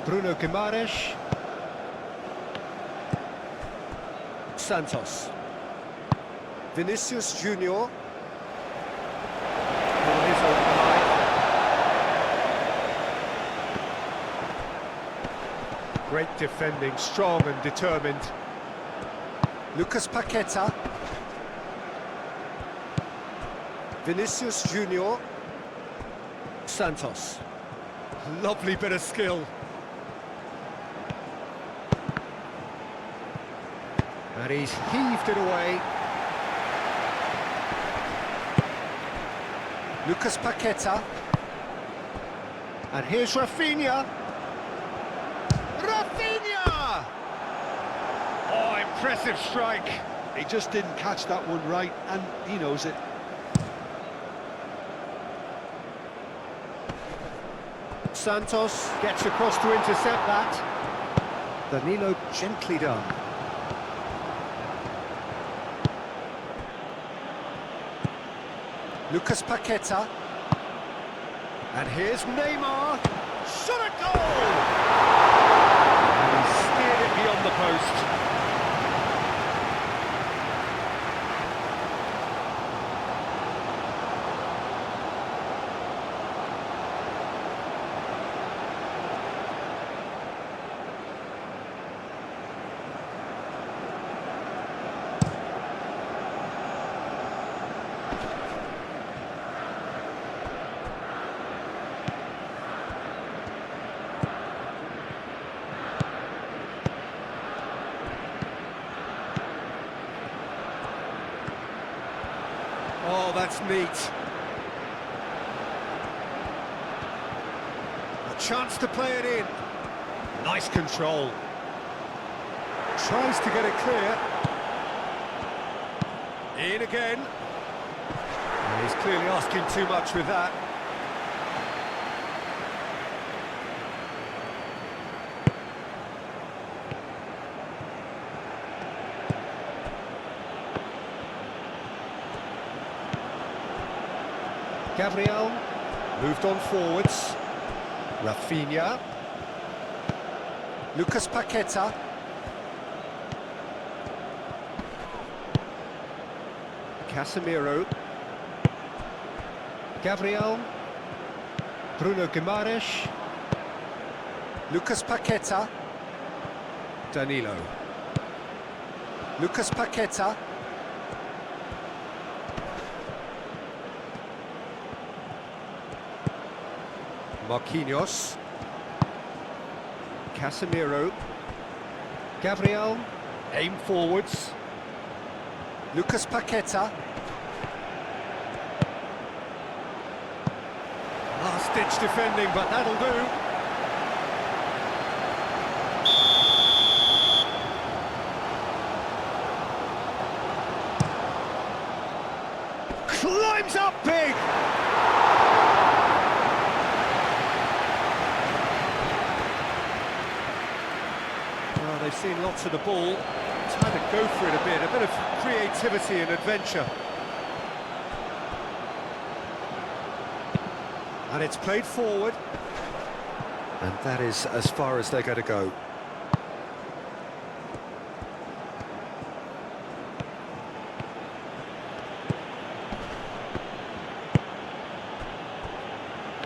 Bruno Guimaraes. Santos. Vinicius Junior. Great defending, strong and determined. Lucas Paqueta. Vinicius Junior. Santos. Lovely bit of skill. And he's heaved it away. Lucas Paqueta. And here's Rafinha. Rafinha! Oh, impressive strike. He just didn't catch that one right, and he knows it. Santos gets across to intercept that. Danilo gently done. Lucas Paqueta. And here's Neymar. Shot a goal! And he steered it beyond the post. Oh, that's neat. A chance to play it in. Nice control. Tries to get it clear. In again. And he's clearly asking too much with that. Gabriel moved on forwards. Rafinha. Lucas Paqueta. Casemiro. Gabriel. Bruno Guimaraes. Lucas Paqueta. Danilo. Lucas Paqueta. Marquinhos. Casemiro. Gabriel. Aim forwards. Lucas Paqueta. Last-ditch defending, but that'll do. climbs up big! Well, they've seen lots of the ball. Time to go for it a bit of creativity and adventure. And it's played forward. And that is as far as they're going to go.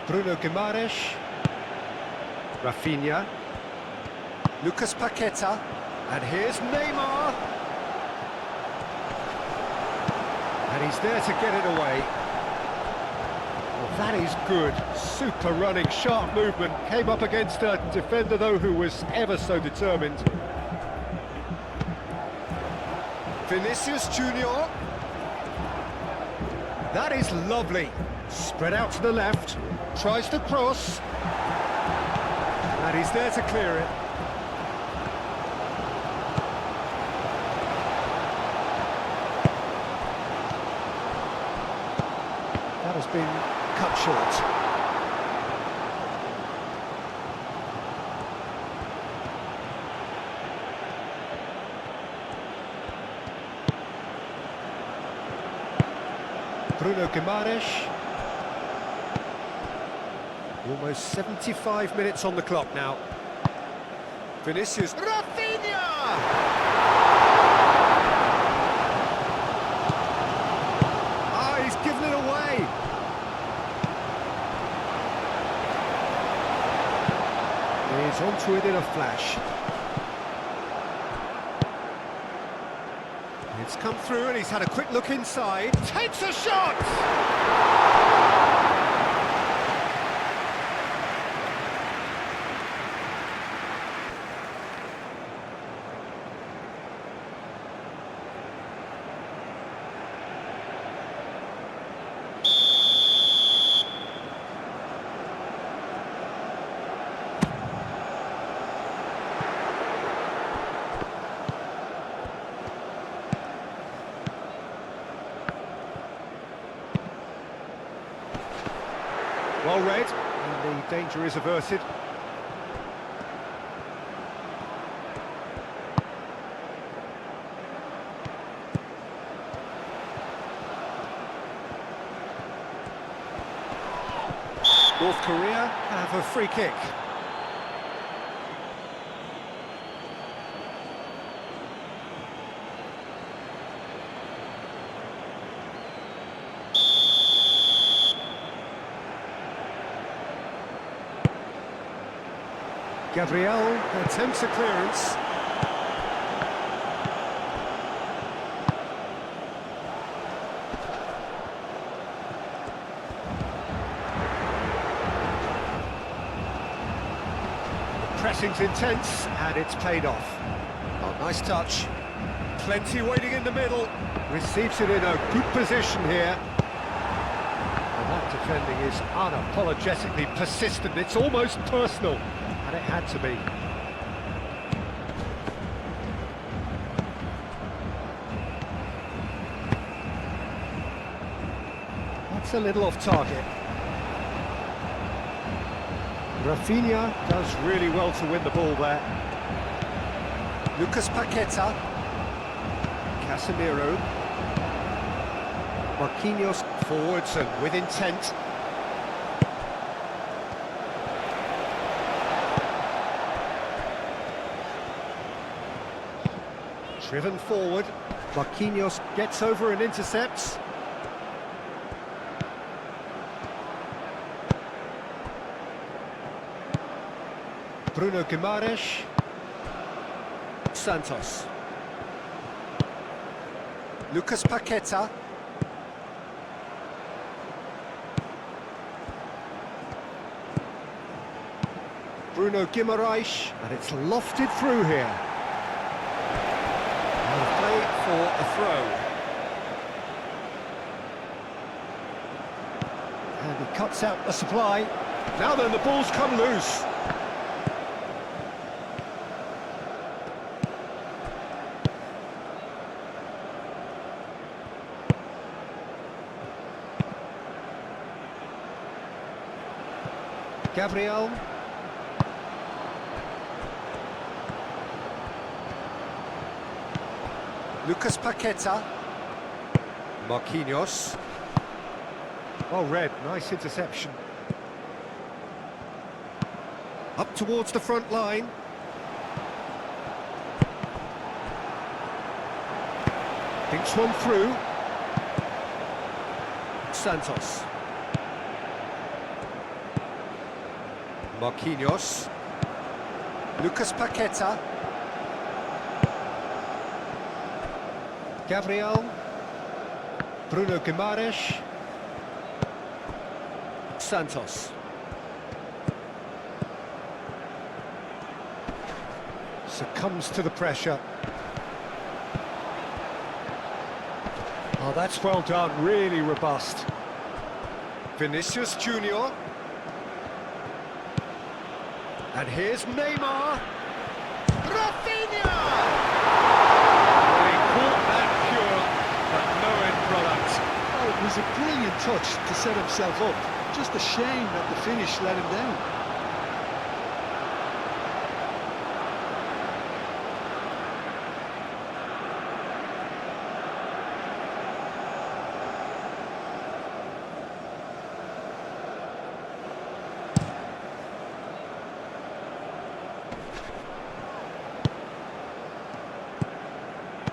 Bruno Guimaraes. Rafinha. Lucas Paqueta. And here's Neymar. And he's there to get it away. Well, that is good. Super running, sharp movement. Came up against a defender, though, who was ever so determined. Vinicius Junior. That is lovely. Spread out to the left. Tries to cross. And he's there to clear it. That has been cut short. Bruno Guimaraes. Almost 75 minutes on the clock now. Vinicius. Rafinha! Ah, he's given it away. He's onto it in a flash. It's come through and he's had a quick look inside. Takes a shot! Well read, and the danger is averted. North Korea have a free kick. Gabriel attempts a clearance. Pressing's intense, and it's paid off. Oh, nice touch. Plenty waiting in the middle. Receives it in a good position here. And that defending is unapologetically persistent. It's almost personal. And it had to be. That's a little off target. Rafinha does really well to win the ball there. Lucas Paqueta. Casemiro. Marquinhos forwards and with intent. Driven forward, Marquinhos gets over and intercepts. Bruno Guimaraes. Santos. Lucas Paqueta. Bruno Guimaraes, and it's lofted through here. For a throw. And he cuts out the supply. Now then, the ball's come loose. Gabriel. Lucas Paqueta. Marquinhos. Well read, nice interception. Up towards the front line. Thinks one through. Santos. Marquinhos. Lucas Paqueta. Gabriel. Bruno Guimaraes. Santos. Succumbs to the pressure. Oh, that's well done, really robust. Vinicius Junior. And here's Neymar. Rafinha! Well, he caught that pure, but no end product. Oh, it was a brilliant touch to set himself up. Just a shame that the finish let him down.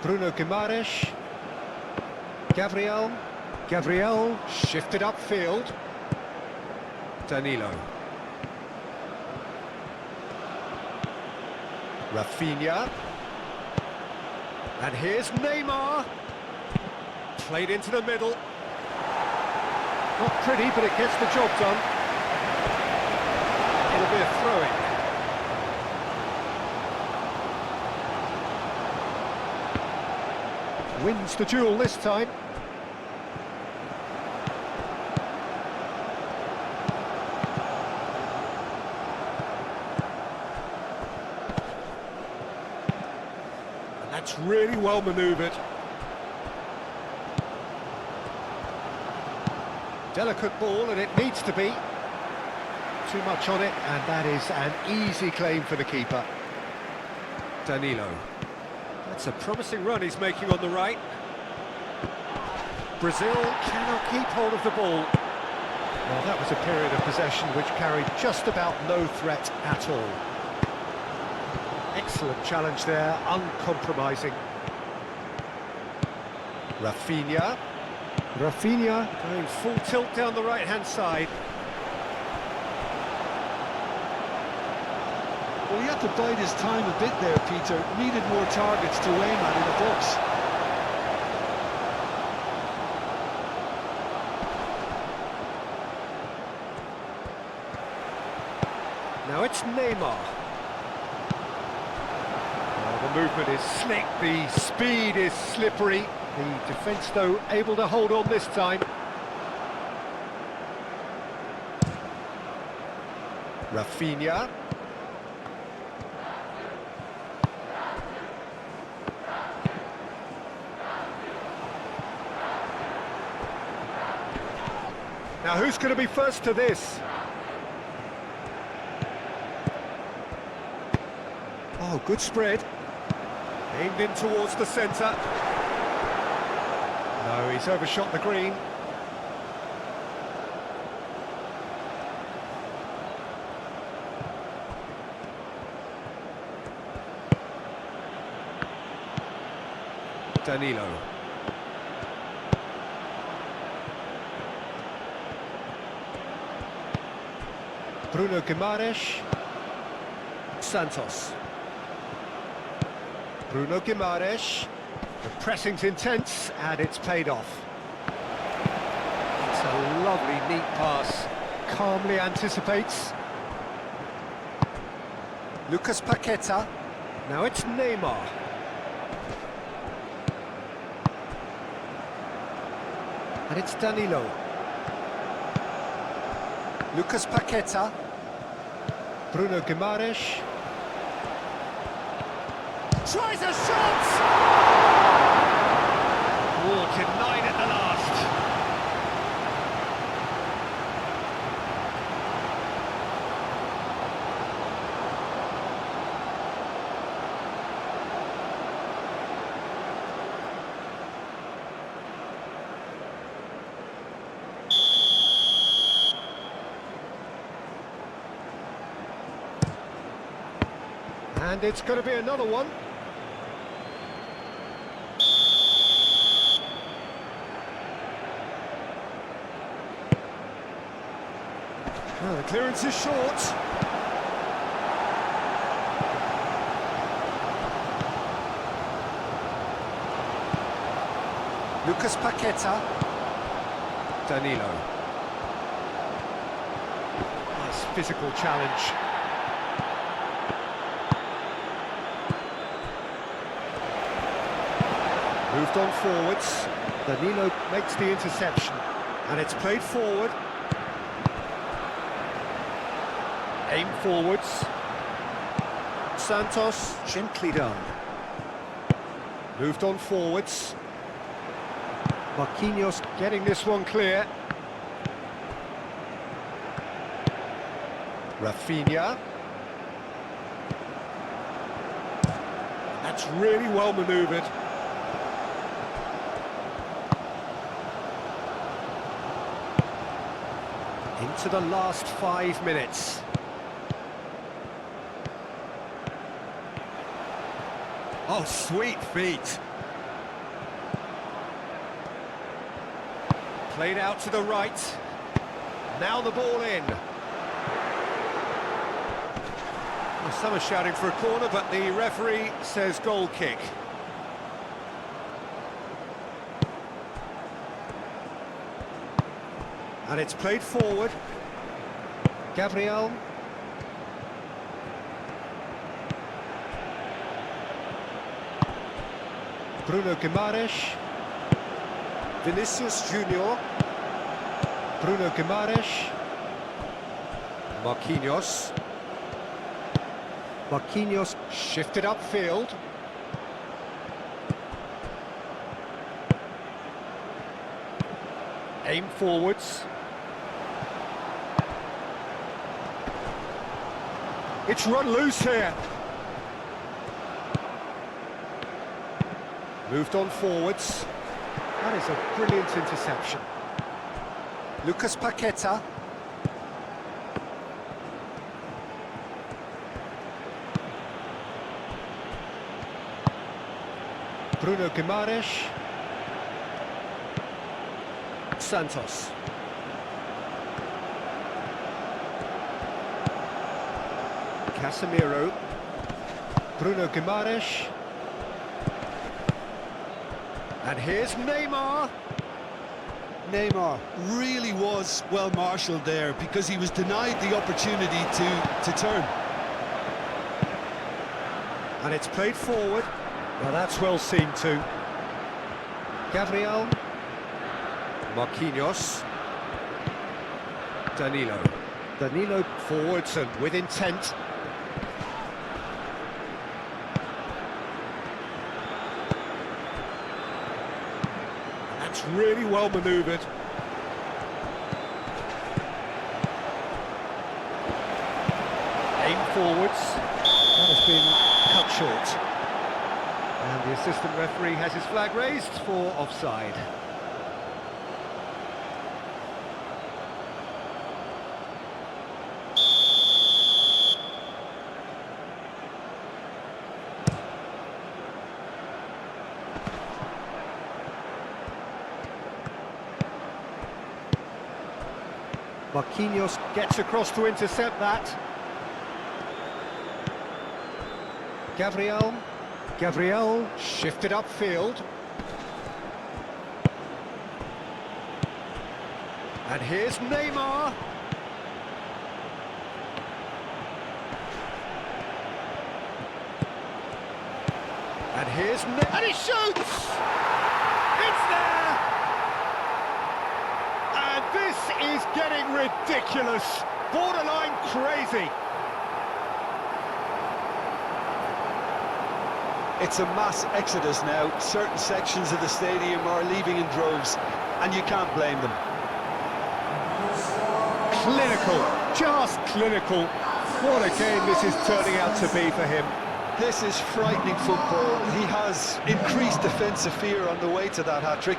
Bruno Guimaraes. Gabriel. Gabriel shifted upfield. Danilo. Rafinha. And here's Neymar. Played into the middle. Not pretty, but it gets the job done. It'll be a throw-in. Wins the duel this time. And that's really well manoeuvred. Delicate ball, and it needs to be. Too much on it, and that is an easy claim for the keeper. Danilo. That's a promising run he's making on the right. Brazil cannot keep hold of the ball. Well, that was a period of possession which carried just about no threat at all. Excellent challenge there, uncompromising. Rafinha. Rafinha going full tilt down the right-hand side. Well, he had to bide his time a bit there, Peter. Needed more targets to aim at in the box. Now it's Neymar. Well, the movement is slick, the speed is slippery. The defence, though, able to hold on this time. Rafinha. Now, who's going to be first to this? Oh, good spread. Aimed in towards the centre. No, he's overshot the green. Danilo. Bruno Guimaraes. Santos. Bruno Guimaraes. The pressing's intense, and it's paid off. It's a lovely, neat pass. Calmly anticipates. Lucas Paqueta. Now it's Neymar. And it's Danilo. Lucas Paqueta. Bruno Guimaraes. Tries a shot! Oh, denied at the last. And it's going to be another one. Well, the clearance is short. Lucas Paqueta. Danilo. Nice physical challenge. Moved on forwards. Danilo makes the interception. And it's played forward. Aim forwards. Santos, gently done. Moved on forwards. Marquinhos getting this one clear. Rafinha. That's really well manoeuvred. Into the last 5 minutes. Oh, sweet feet. Played out to the right. Now the ball in. Well, some are shouting for a corner, but the referee says goal kick. And it's played forward. Gabriel. Bruno Guimaraes. Vinicius Junior. Bruno Guimaraes. Marquinhos. Marquinhos shifted upfield. Aim forwards. It's run loose here. Moved on forwards. That is a brilliant interception. Lucas Paqueta. Bruno Guimaraes. Santos. Casemiro. Bruno Guimaraes. And here's Neymar. Neymar really was well marshalled there because he was denied the opportunity to turn. And it's played forward. Well, that's well seen too. Gabriel. Marquinhos. Danilo. Danilo forwards and with intent. That's really well manoeuvred. Aim forwards. That has been cut short. And the assistant referee has his flag raised for offside. Marquinhos gets across to intercept that. Gabriel. Gabriel shifted upfield. And here's Neymar. And here's Neymar. And he shoots! It's there! And this is getting ridiculous. Borderline crazy. It's a mass exodus now. Certain sections of the stadium are leaving in droves, and you can't blame them. Clinical, just clinical. What a game this is turning out to be for him. This is frightening football. He has increased defensive fear on the way to that hat-trick.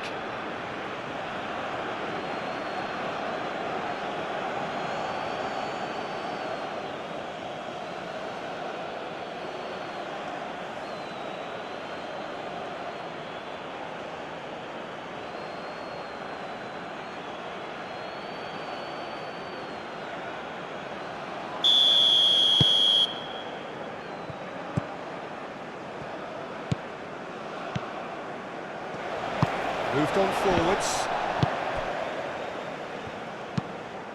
Moved on forwards.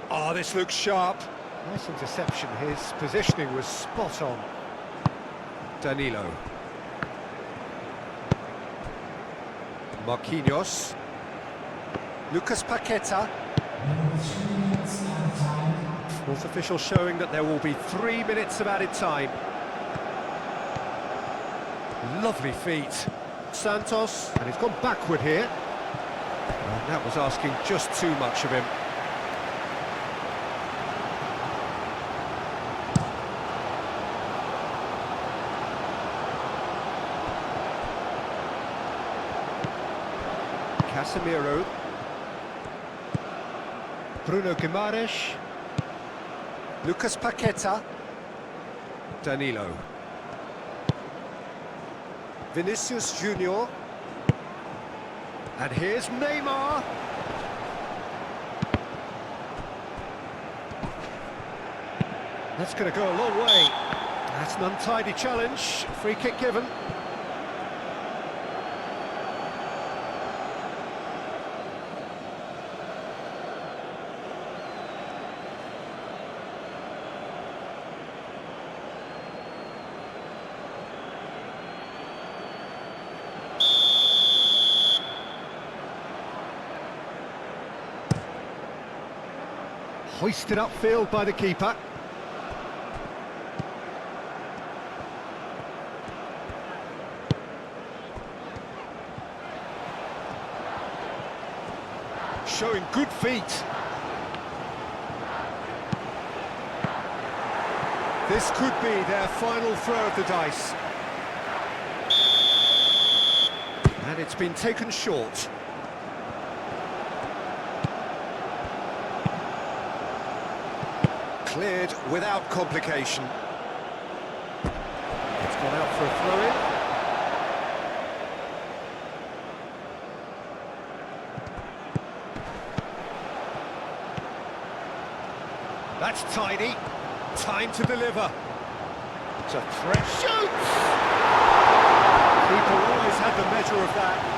Oh, this looks sharp. Nice interception. His positioning was spot on. Danilo. Marquinhos. Lucas Paqueta. Fourth official showing that there will be 3 minutes of added time. Lovely feet. Santos, and he's gone backward here. And that was asking just too much of him. Casemiro. Bruno Guimaraes. Lucas Paqueta. Danilo. Vinicius Junior. And here's Neymar. That's going to go a long way. That's an untidy challenge. Free kick given. Hoisted upfield by the keeper. Showing good feet. This could be their final throw of the dice. And it's been taken short. Cleared without complication. It's gone out for a throw-in. That's tidy. Time to deliver. It's a threat. Shoots! Keeper always had the measure of that.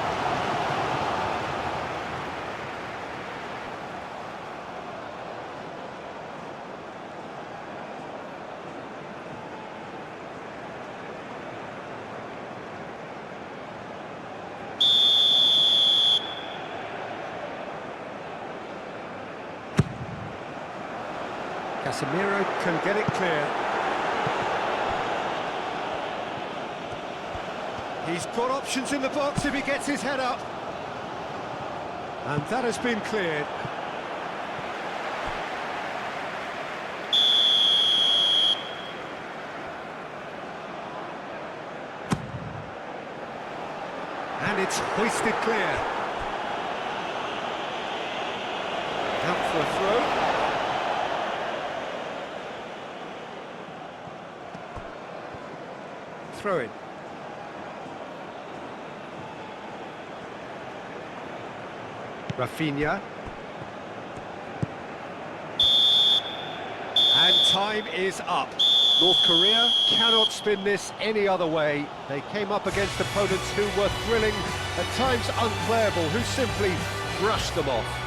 Casemiro can get it clear. He's got options in the box if he gets his head up. And that has been cleared. And it's hoisted clear. Out for a throw. Throw in. Rafinha. And time is up. North Korea cannot spin this any other way. They came up against opponents who were thrilling, at times unplayable, who simply brushed them off.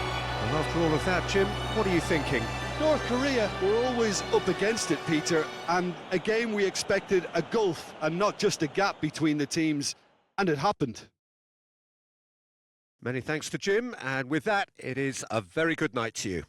And after all of that, Jim, what are you thinking? North Korea were always up against it, Peter, and a game we expected a gulf and not just a gap between the teams, and it happened. Many thanks to Jim, and with that, it is a very good night to you.